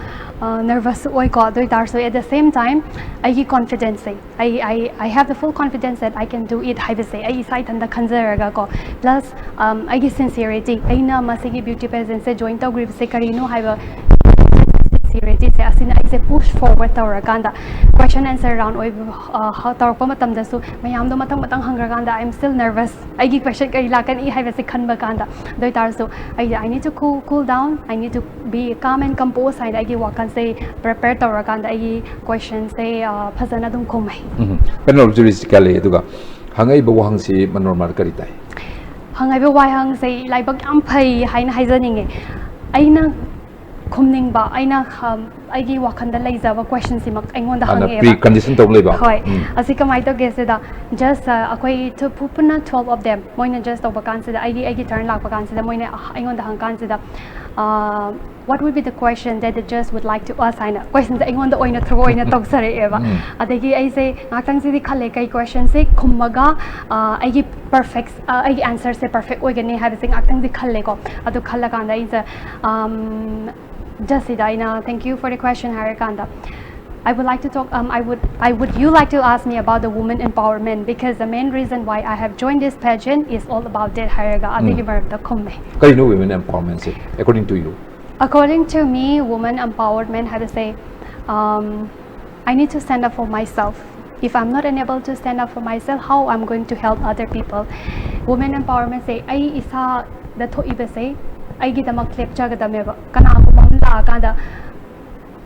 nervous oi ko doi tar so at the same time I confidence I have the full confidence that I can do it have say I side and the kanzaraga ko plus I sincerity aina masigi beauty presence se join to group se karino have sincerity se asina I push forward tawrakanda question answer round oi how tawpa matam da su mayam do matang hangraganda I'm still nervous I question kay lakan I have se khanba kanda doi tar so I need to cool down I need to be calm and composed and I wakan say prepare tawrakanda I question say phasana dum khomai panel juristically aduga hangai ba wahang si Manorama kari tai hangai ba wahang say laibak am phai haina haizaninge aina khomning ba aina aigi wakhanda laizaba questions simak aingonda hange pre condition to leba hoi asi kamai to gese da just akoi to pupuna 12 of them moina just over consider aigi turn lak ba consider moina aingonda hang consider what would be the question that the judge would like to ask aina question da aingonda oina throw oina toksare eba adagi ai say ngakang si khale kai question se khummaga aigi perfect aigi answer se perfect oigani have sing ngakang di khalle ko adu khalla kanda is just Ina, thank you for the question, Harakanda. I would like to talk. You like to ask me about the women empowerment because the main reason why I have joined this pageant is all about that. Haraga, What do women empowerment say, according to you? According to me, women empowerment have to say, I need to stand up for myself. If I'm not unable to stand up for myself, how I'm going to help other people? Women empowerment say, I isa the to ibe say. I get a clip chagadameva. Kanaka kanda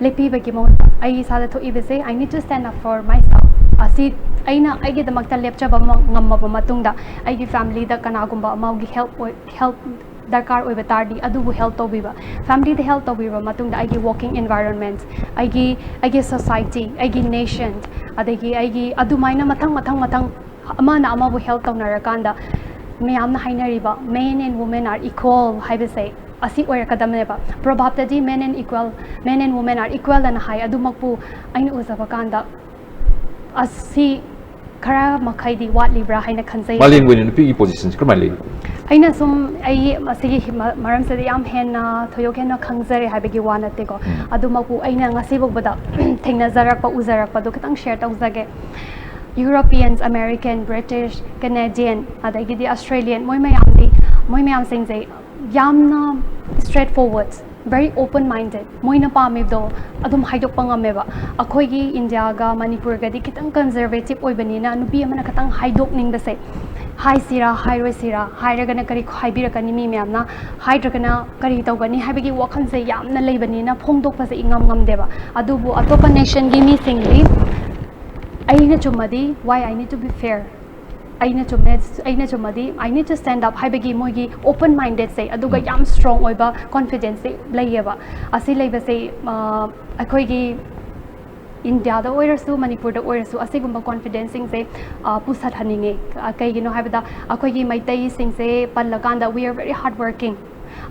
lepi bagi mo. I sada to ibe say I need to stand up for myself. Asi aina I get the makta lepcha ba ngamma ba matungda. I give family the kanagumba amagi help darkar oi batardi adu help to biba. Family the help to biba matungda I give walking environment. I give society. I give nation. Adagi I give adu maina matang ama na ama bu help to narakanda. Mayamna hainariba men and women are equal haibe say asi oirakadameba probably men and women are equal and high adumakpu aina usabakanda asi khara makhai di wat libra haina khanjai Malin win in pigi position kramai le aina sum ai masigi maram se yam henna thoyok henna khangjare habegi wana te ko adumaku aina ngasi bogda thengna jarak pa ujarak pa do kitang share tawjage Europeans, American, British, Canadian, adagi di Australian, moi mayam sing say yamna straightforward, very open-minded. Moi na pamib do adum haidok pangameba. Akhoi gi India ga Manipur ga di kitang conservative oi banina nubi amana katang haidok ning da say. Hai sira, hai roi sira, hai ragana kari khai bira kani mi myamna, hai ragana kari tawgani hai bagi wakhan se yamna lei banina phongdok pa se ingam deba. Adubu atopa nation gi mi singli aina chumadi why I need to be fair aina chumadi I need to stand up haibagi mogi open minded say aduga yam strong oiba confidence say layeba asi leiba say akhoi gi India da oirasu Manipur da oirasu asigumba confidence sing say pusat haninge kai gi no haibada akhoi gi maitai sing say pallakanda we are very hard working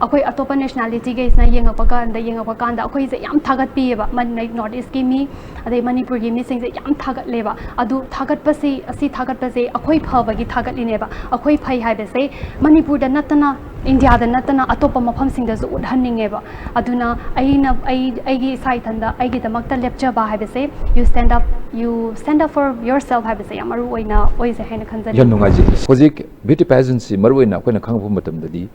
akhoi atopa nationality ge isna yenga pakanda akhoi se yam thagat pieba man north east ki mi adai Manipur gi mi sing se yam thagat leba adu thagat pasi asi thagat pase akhoi phaba gi thagat lineba akhoi phai haibe se Manipur da natana India da natana atopa mafam sing da zu udhaningeba aduna ai gi sai thanda ai gi damakta lepcha ba haibe se you stand up for yourself haibe se amaru oina oise haina khanjani yan nungai ji hojik beauty pageant si marwena koina khangbu matam dadi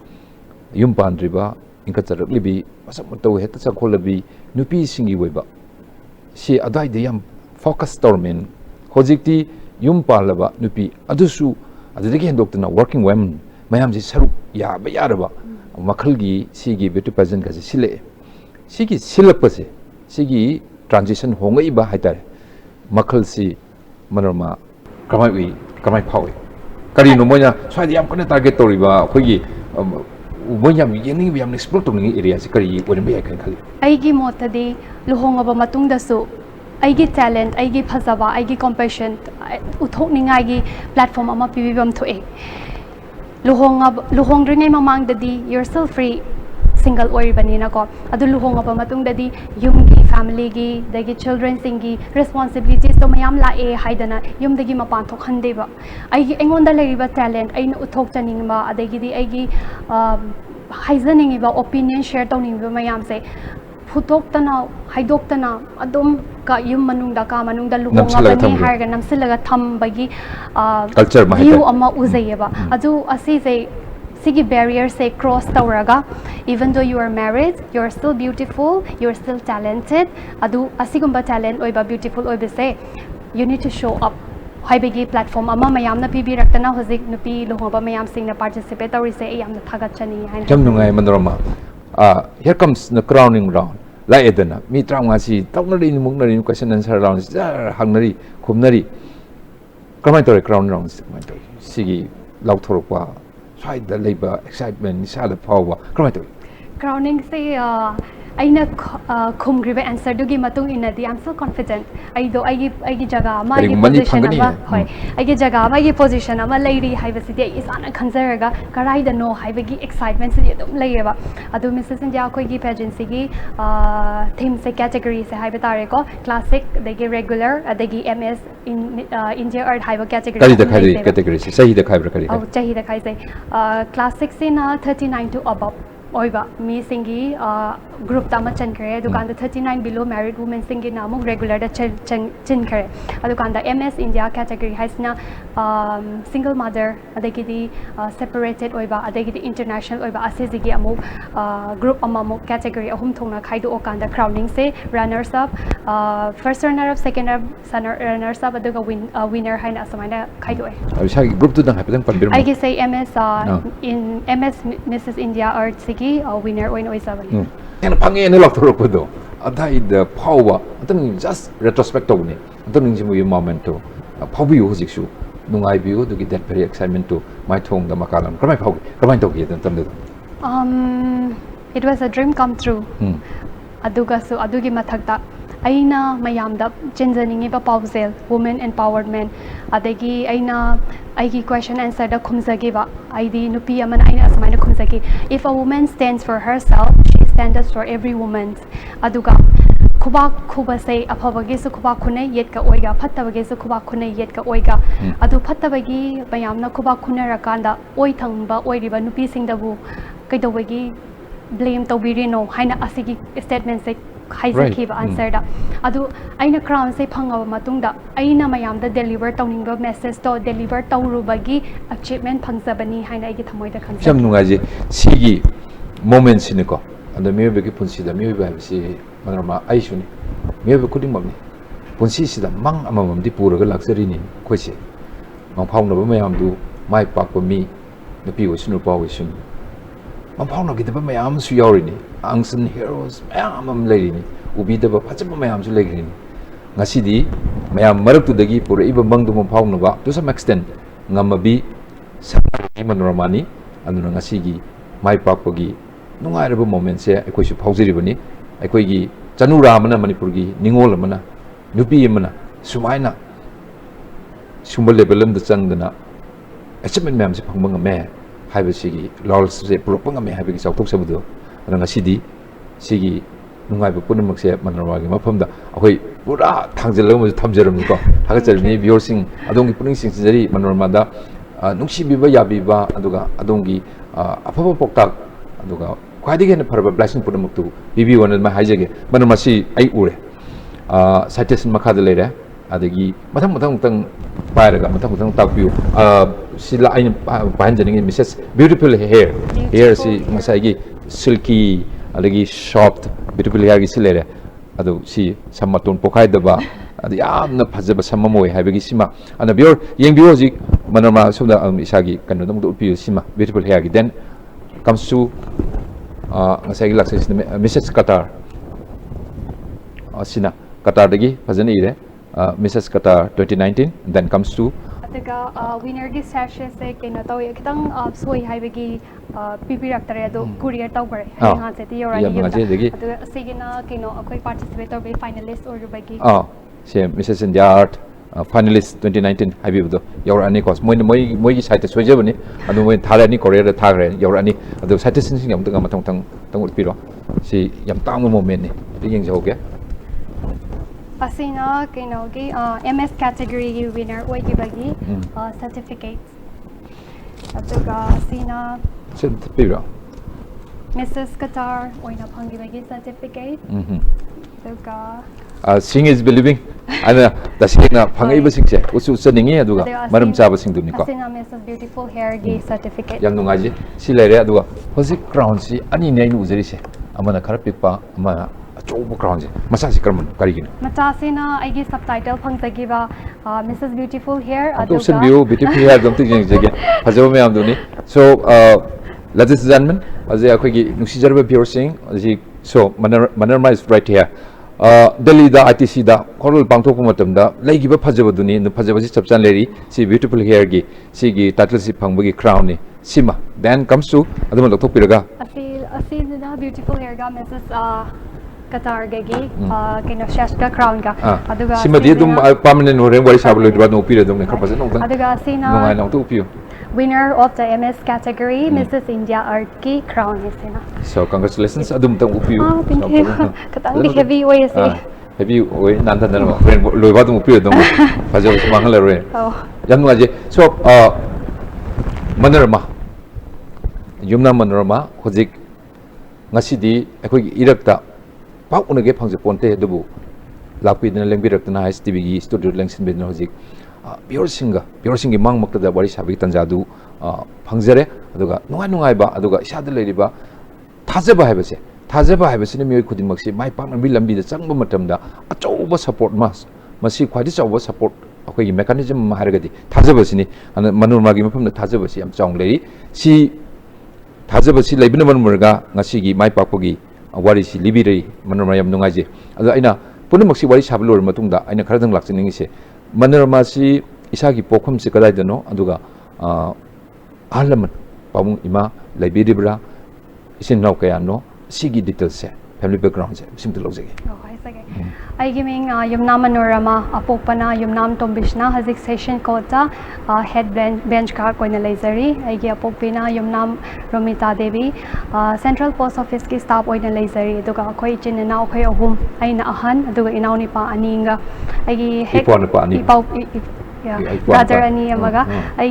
yum pandriba inka charak libi masam to heta chakholabi nupi singi weba si adai de yam focus tormen hojikti yum palaba nupi adusu adudagi hendoktana working women mayam ji saru ya ba yaraba makhalgi sigi beauty pageant ga sile sigi silapase sigi transition hongai ba haitare makhal si Manorama kamai phawi kari no moya swadi yam kana target toriba khogi moi yam yening yam explore to ning area se kari orin ba kai khali aigi motadi luhongaba matungda su aigi talent aigi phajaba aigi compassion uthokningai gi platform ama pibibam thoe luhongringai mamang dadi you're still free single ori banina ko adu luhongaba matung dadi yum gi family gi dagi children singi responsibilities to mayam la e haidana yum dagi mapan thok handeba aigi engonda leriba talent aina uthok chaningma adagi di aigi haizaning iba opinion share tawning ba mayam se phutoktana haidoktana adum ka yum manungda luhonga bani harga namsilaga thambagi culture ma view ama uzayeba adu asi se sigi barrier say cross tawraga even though you are married you are still beautiful you are still talented adu asigumba talent oiba beautiful oibe say you need to show up haibegi platform ama mayam na pibi raktana hojik nupi lohoba mayam sing na participate tawri say yam na thagat chani hain jam nungai Manorama here comes the crowning round la edana mi traunga si tawnari muknari question answer round hangnari khumnari kamai tore crowning round sigi lauthorokwa side the labor excitement sala power crowning say aina khumgribe answer dugi matung inadi I'm so confident aido aigi jaga ma gi position ama hoi aigi jaga ma gi position ama lady haibasidi isana khanjaraga karai da no haibagi excitement si dum layeba adu Mrs. India khoi gi pageant gi theme se category se haibatare ko classic dagi regular adagi MS in India art haiba category category se sahi da khaibra kari au chahi da khai se classic se na 39 to above oiba mi singi group tama chan kare dukan da 39 below married women singi na amuk regular da chin kare adukan da MS India category hasna single mother adagi di separated oiba adagi di international oiba asesi gi amuk group amuk category ahum thongna khaidu okan da crowning se runners up first runner up second runners up aduga winner haina asamaina khaidu ai abisa group tu dang hapedang panbir I say MS in MS Mrs. India art sigi winner oin oisabani and pange ne lokthorokdo adai the power adan just retrospective ne adan ningjimu moment to phabiu hojiksu nungai biu dugi that very excitement to my thong da makalam kamai to gi dan tamde it was a dream come true aduga su adugi mathakta aina mayamda chenjaningi ba pausel women empowerment adagi aina aigi question answer da khumjagi ba aidi nupi amana aina asmaina khumjagi if a woman stands for herself she stands for every woman aduga Kubak kubase apabagi su kubak kunai yet ka oiga pattabagi su kubak kunai yet ka oiga adu pattabagi bayamna kubak kunara kanda oi thangba oiriba nupi singdabu kaidawagi blame tawbirino haina asigi statement se haizaki answer da adu aina crown se phangaba matungda aina mayamda deliver tawninga message to deliver tawrubagi achievement phangzabani haina igi thamoida khansa 참 누가지 시기 moment 시니까 안데 미여베기 분시다 미여베 하시 Manorama 아이슈니 미여베 쿠딩 맘니 분시시다 망 아마맘디 부르가 락서리니 코시 망 파운노 마야암두 마이 빠고 미 느피고 신을 빠고 신 망 파운노 기데바 마야암 수요리니 앙슨 히어로스 마야암 레리니 우비데바 파츠바 마야암 수 레리니 ngasi mayam marakudagi pura iba mangdu mo paung ba to some extent ngamabi sakari Manorama ni anu ngasi gi mai pakpogi nungai raba moment se akoi su phaujiri bani akoi gi chanura mana manipur gi ningol mana nupi mana sumaina sumbal level am da changdana achievement ma'am se phangba ngame haiba sigi lol se purok ngame haiba gi chautok sabudo ngasi di sigi nungai bu punam se Manorama gi mafam da akoi pura thangjelga mo thamjeram ko hagatjarni viewersing adongi puning sing jari Manorama da nungsibiba yabiba aduga adongi afaba poktak aduga khwaidigi na pharba blessing pudamuktu bibi wan ma haijege Manorama si ai ure citation makhada lere adagi mathang mathang tang pairaga mathang mathang takpiu sila ain pahanjani message beautiful hair si masai silky adagi soft beautiful hair gi silere adu si samaton pokai daba adu yamna phajaba samamoi haibagi sima ana bior yengbiyo ji Manorama somda isagi kanu dam do piu sima beautiful hair gi then comes to ngasai laksa Mrs. Qatar sina Qatar dagi phajani ire Mrs. Qatar 2019 then comes to Ataga winner gi session se kena taw kitang soi haibagi pipirak do courier taw bare ha se ti yora ni ataga sigina keno akoi participator be finalist or bagi se Mrs. India Art finalist 2019 habibudo yaur ani cos moi gi site soijabani adu moi thalani korea thagre yaur ani adu site sing yam tanga matang tang tang piro si yam tang moment ni yeng joge Asina kenogi MS category winner oi gi bagi certificates ataga asina piro Mrs. Qatar oina phangi bagi certificate ataga Sing is believing ana dasina phangai basing se usu saningi aduga maram chaba sing duni ko asina Mrs. Beautiful Hair gi certificate yang nungaji si lere aduga hosi crown si ani nei nu uzeri se amana khara pikpa ama achobu crown se masa si karman karigin Matasina aigi subtitle phangtagi ba Mrs. Beautiful Hair aduga to view beautiful hair damti jeng jege hajo me am duni so ladies and gentlemen aje akhoi gi nusi jarba pure sing so Manorama is right here Delhi da ITC da koral pangthok matamda leigiba phajabaduni nu phajabasi chapchan leri si beautiful hair gi si gi title si phangbagi crown ni sima then comes to aduma lokthok piraga asil na beautiful hair ga Mrs. Qatar gagi kino shashka crown ga aduga sima di dum permanent ore wari sablo diba no pira dum ne khapase no aduga sina no no to piu winner of the MS category Mrs. India Art ki crown isina so congratulations adum tang upiu thank you katang di heavy way se heavy way nanda dana friend loiba dum upiu dum phajo mangal re yan ngaje so Manorama Yumnam Manorama hojik ngasidi akhoi irakta pau unage phangje ponte dubu lakpi dina lengbirakna high tv gi studio lengsin bedna hojik pure singi mang makta da wari sabi tanjadu phangjare aduga nungai ba aduga isada leiriba thajaba haibase ni mioi khudin maksi mai pakna bi lambi da changba matamda achauba support masi khwadi chauba support akoi gi mechanism ma haragadi thajaba sini Manorama gi mafam da thajaba si am chaung leiri si thajaba si leibina manmurga ngasi gi mai pakpogi wari si libirei Manorama yam nungai je adu aina punumaksi wari sablor matungda aina kharadang lakchiningi se Manorama si isagi pokham si kadai dano aduga alaman pamung ima library bra isin nau kaya no sigi details se family background se sim tu lojege Okay, sige. Ay giming Yumnam Manorama apopana Yumnam Tombishna hazik session kota head bench ka koina laizari ay gi apopina Yumnam Romita Devi Central Post Office ki staff oina laizari aduga khoi chinna khoi ahum aina ahan aduga inaw ni pa aninga ay gi Ipaw na pa ani. brother ani amaga ay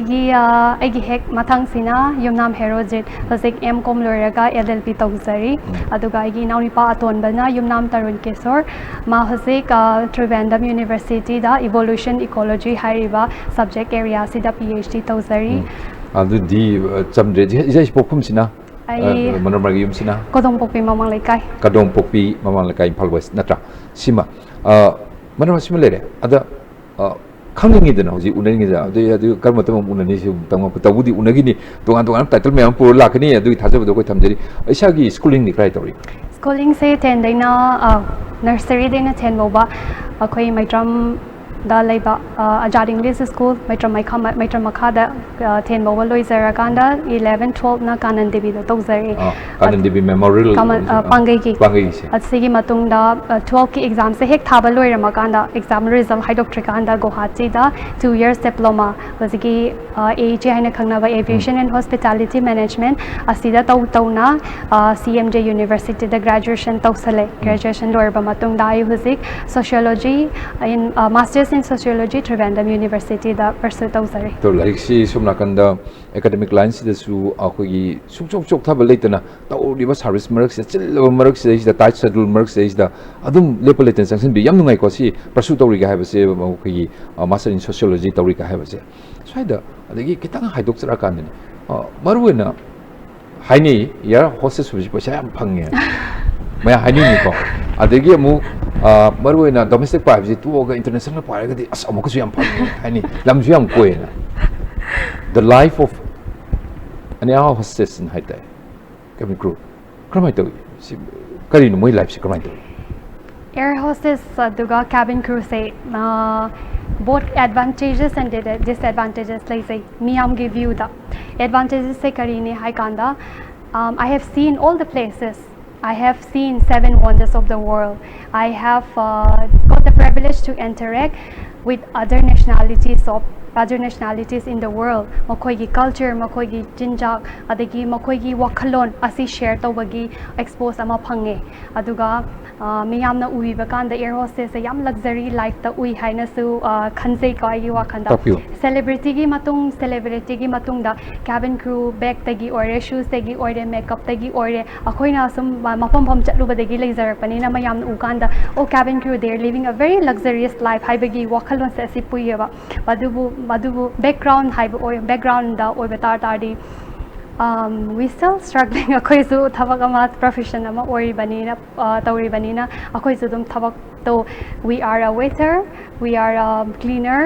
gi hek mathang sina Yumnam Herojit hazik M.Com loiraga LLB tawzari aduga ay gi inaw ni pa aton bana Yumnam Tarun Kesor ma hazik Trivandrum University da Evolution Ecology hariba subject area sida PhD tawzari adu di chamre jai pokphum sina ai Manorama gi yum sina kodong pokpi mamang laikai kadong pokpi mamang lakai Imphal West natra sima Manorama sima lere ada khangni de na hoji unani da adu karma tamam unani si tamam tabudi unagi ni tongan title me am pur lakni adu thajab do ko thamjari aisa gi schooling ni krai tori schooling se 10 daina nursery daina 10 boba akhoi maitram da laiba Ajad English School maitram makha da 10 boba loizara kanda 11 12 na Kanan Devi da tawzari Kanan Devi Memorial pangai ki se asigi matung da 12 ki exam se hek thaba loirama kanda exam result haidoktre kanda Guwahati da 2 years diploma wasigi AHA haina khangnaba aviation and hospitality management asida tawna CMJ University da graduation tawsale graduation loirba matung da ai husik sociology in masters in sociology Trivandrum University da pursue tawzari to like si sumna kanda academic lines da su akhoi suk thaba leitana tawriba service mark se chilba mark se da tight schedule mark se da adum lepaletan sanction bi yam nungai ko si pursue tawri ga haiba se akhoi master in sociology tawri ga haiba se saida adagi kitang haidok chara kan ni maruena haini yar hostess bi paisa yam phange maya haini ni ko adagi amu maruena domestic privacy tu ga international pa ga di as amu ko yam phange haini lamju yam ko na the life of an air hostess in haidai cabin crew kramai to si kari no moi life si kramai to air hostess duga cabin crew say both advantages and disadvantages like say miyam give you the advantages say karini hai kanda I have seen all the places I have seen 7 wonders of the world I have got the privilege to interact with other nationalities in the world makoi gi culture makoi gi jinjak adagi makoi gi wakhalon asi share tawagi expose ama phange aduga miyamna uiba kanda air hostess yam luxury life ta ui haina su khanjei ko ai wakhanda celebrity gi matung da cabin crew bag tagi ore shoes tagi ore makeup tagi ore akoina sum mapam chatluba dagi leizarakpani na mayam u kanda o cabin crew they are living a very luxurious life haibagi wakhalon se si puiba madubu background haiba oi background da oi betar tardi we still struggling akoi su thabak ama profession ama oi banina tauri banina akoi su dum thabak to we are a waiter we are a cleaner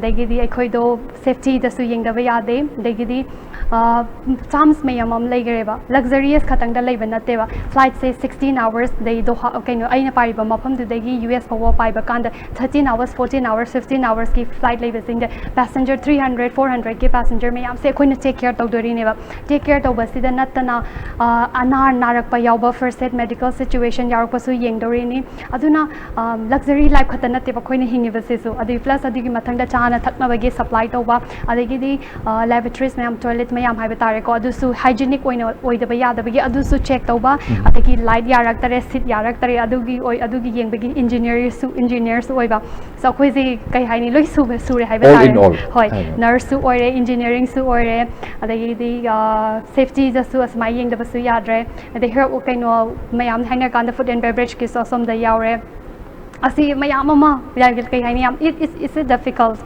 degidi akoi do safety da su yeng da ba yade degidi chams mayamam leigereba luxurious khatang da leiba nateba flight say 16 hours they do kaino aina pariba mafam du degi US power paiba kanda 13 hours 14 hours 15 hours ki flight leiba sing the passenger 300 400 ki passenger mayam se koina take care tawdori neba take care tawba sida natana anar narak pa yawba first aid medical situation yarok pasu yengdori ni aduna luxury life khata nateba koina hingiba se so adi plus adigi mathangda chana thakna bagi supply tawba adigi di laboratories mayam toilet mayam haiba tare ko adusu hygienic oidaba yadabagi adusu check tawba adagi light yarak tare sit yarak tare adugi yengbagi engineers oiba so koi ji kai haini loi sure haiba tare hoi nurse su oire engineering su oire adagi di safety jasu asmai yengdaba su yadre ade her kaino mayam haina kan food and beverage ki so som da yaure asi mayam ama yagil kai haini am it's difficult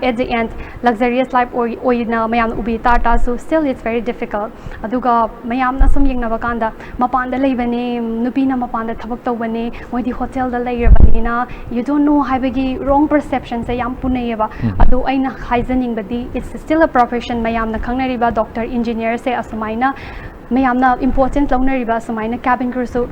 at the end luxurious life or na mayam ubi tata so still it's very difficult aduga mayam na sum yengna bakanda mapan da leibani nupi na mapan da thabak tawbani moi di hotel da leirabani na you don't know haibagi wrong perception se yam punayeba adu aina haizaning badi it's still a profession mayam na khangnariba doctor engineer se asmaina mayam na important launariba asmaina cabin crew so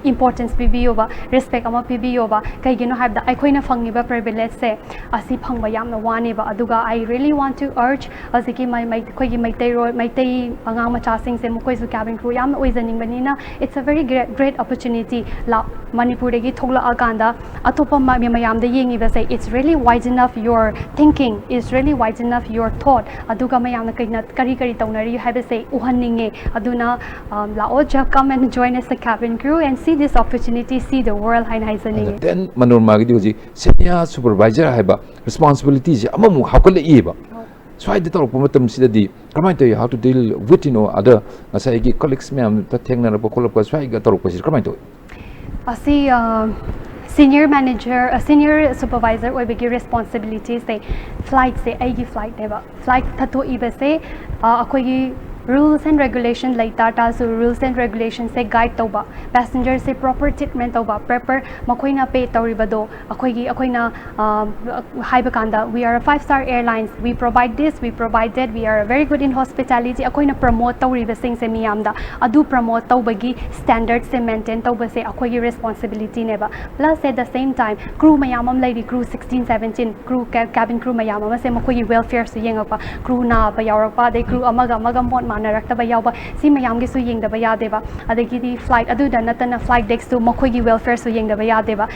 importance pibiyoba respect ama pibiyoba kaigino habda aikoina fangiba privilege se asi phangba yamna wani ba aduga I really want to urge asiki my koigi maitai angang macha sing se mukoi su cabin crew yamna oizaning banina it's a very great opportunity la Manipur degi thogla aganda atopa mayamda yengi ba say it's really wide enough your thinking is really wide enough your thought aduga mayamna kaina kari taunari habe say uhanninge aduna la oja come and join us the cabin crew and see this opportunity see the world hainaizaning then Manorama gi hoji senior supervisor haiba responsibilities amamu hakole iba so I did talk about them see come to how to deal with other ngasai gi colleagues ma'am ta thengna na ko kolop ko so I got talk pasir come to asi senior manager senior supervisor or big responsibilities say flight say agi flight deba flight thato iba say akoi rules and regulations like Tata so rules and regulations say guide toba passengers say proper treatment toba proper makoina pay tawribado akoina haibakanda we are a 5-star airlines we provide this we provide that we are very good in hospitality akoina promote tawriba sing se miyamda adu promote tawbagi standards se maintain tawba se akoigi responsibility neba plus at the same time crew mayamam lady crew 16 17 crew cabin crew mayamam se makoigi welfare su yengapa crew na ba yaurapa de crew amaga mon manarata ba yawba si mayam gi su yengda ba yadeba adagi di flight adu da natana flight decks to makoigi welfare su yengda ba yadeba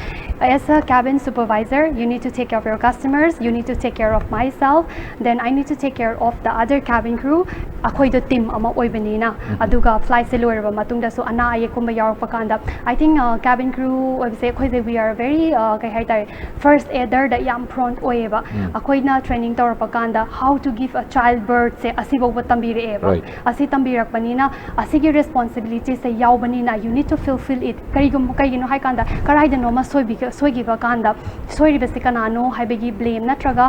as a cabin supervisor you need to take care of your customers you need to take care of myself then I need to take care of the other cabin crew akoi do team ama oibanina aduga flight se loiraba matungda so ana aye kumba yaurpa kanda I think cabin crew say khoi we are very kai hai tai first aider da yam prompt oeba akoi na training tawrpa kanda how to give a child birth se asibo tambire eba asi tambirak panina asigi responsibility se yaw banina you need to fulfill it karigino hai kanda karai da no ma soigi ba kanda soiri be sikana no haibegi blame natraga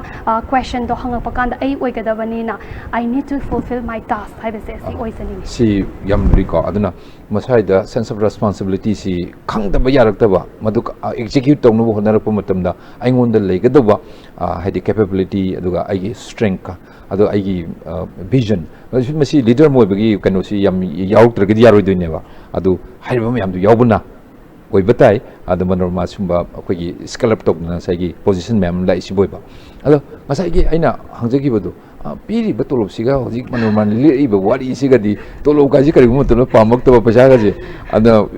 question do hanga pa kanda ai oigada banina I need to fulfill my task haibe se si oisani si yam riko aduna masai da sense of responsibility si khangda ba yarak ba madu execute tawnu honar pa matamda aingon da legada ba haidi capability aduga ai strength ado ai vision masi leader mo bagi kano si yam yauk yaroi doineba adu haiba mayam du yaubuna oi batai adu Manorama sumba akogi scale up tokna saigi position ma'am lai si boiba ado masai gi aina hangjagi badu piri batolop siga hoji Manorama li ba wari siga di tolop ka ji kari mo tono pamak to pasa ga je ada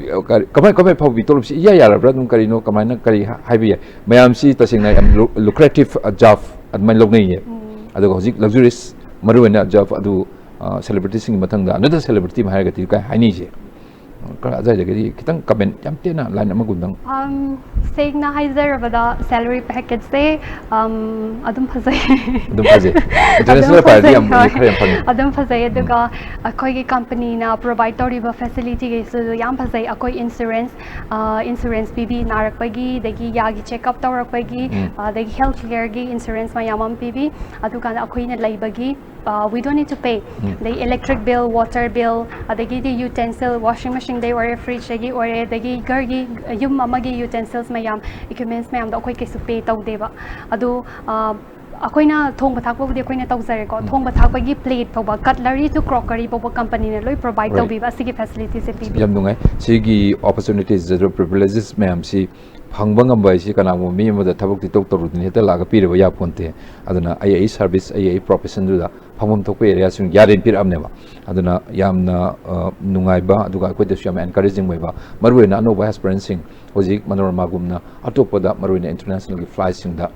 kamai phau bi tolop si ya yara bra dum kari no kamai na kari haibi mayam si tasingna am lucrative job adman lognai ye ado hoji luxurious maruena job adu celebrity sing matangda another celebrity ma haga ti kai haini je kala ajai jagari kitang comment yam tena line ama gundang saying na haizer bada salary package se adum phazai international party am khare phang adum phazai aduga akoi gi company na provide toriba facility ge so yam phazai akoi insurance bb narak pagi degi yagi check up tawrak pagi degi health care gi insurance ma yamam pb aduga akoi na laibagi we don't need to pay the electric bill water bill degi the utensil washing machine they or fridge degi or degi gargi yum amagi utensils mayam equipments mayam da akoi kesu pay tawdeba adu akoina thongba thakpa budi akoina tawjare ko thongba thakpa gi plate phoba cutlery to crockery phoba company na loi provide tawbi ba sigi facilities se pibi yam dungai sigi opportunities the privileges mayam si phangba ngamba si kana mo mi mo da thabuk ti tok toru din heta laga pire ba ya ponte aduna ai service ai profession du da phangum thok area sung yarin pir amne ba aduna yamna nungai ba aduga ko de syam encouraging mai ba marwena no ba aspirant sing hoji Manorama gumna atopa da marwena international flight sing da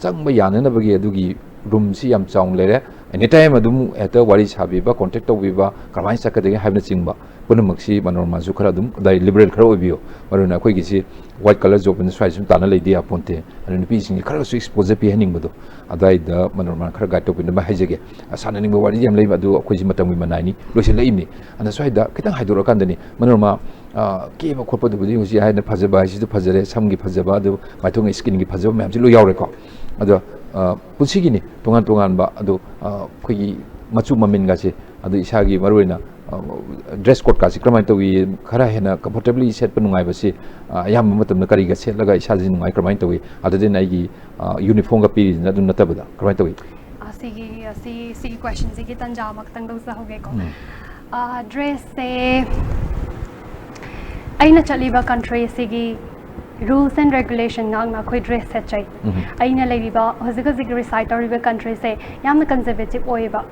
changba yanana bagi adugi room si yam chong lere anytime adum eta wari sabi ba contact to ba kamai sakade habna chingba punamak si Manorama su khara dum dai liberal khara obio maruna koi gi si white color job in swai sum tana lei dia ponte and pi sing khara su expose pi haning bodo adai da Manorama khara ga to pin ba haijege asana ning ba wari yam lei ba du koi ji matam mi manai ni losi lei ni ana swai da kitang haidoro kan dani Manorama ke ba khotpa du budi usi haina phajaba si du phajare samgi phajaba du maithong skin gi phajaba ma'am si lo yaure ko ado pusigini tongan ba ado khoi machu mamin ga se ado isagi maruina dress code ka si kramai to wi khara hena comfortably set pa nungai ba si ayam matam na kari ga set laga isa ji nungai kramai to wi ado den ai gi uniform ga piri na dun na tabada kramai to wi asi question si ki tanja mak tang do sa hoge ko dress se aina chaliba country sigi rules and regulation ngangna khoi dress set chai aina leiba hojik recite or country say yamna conservative oiba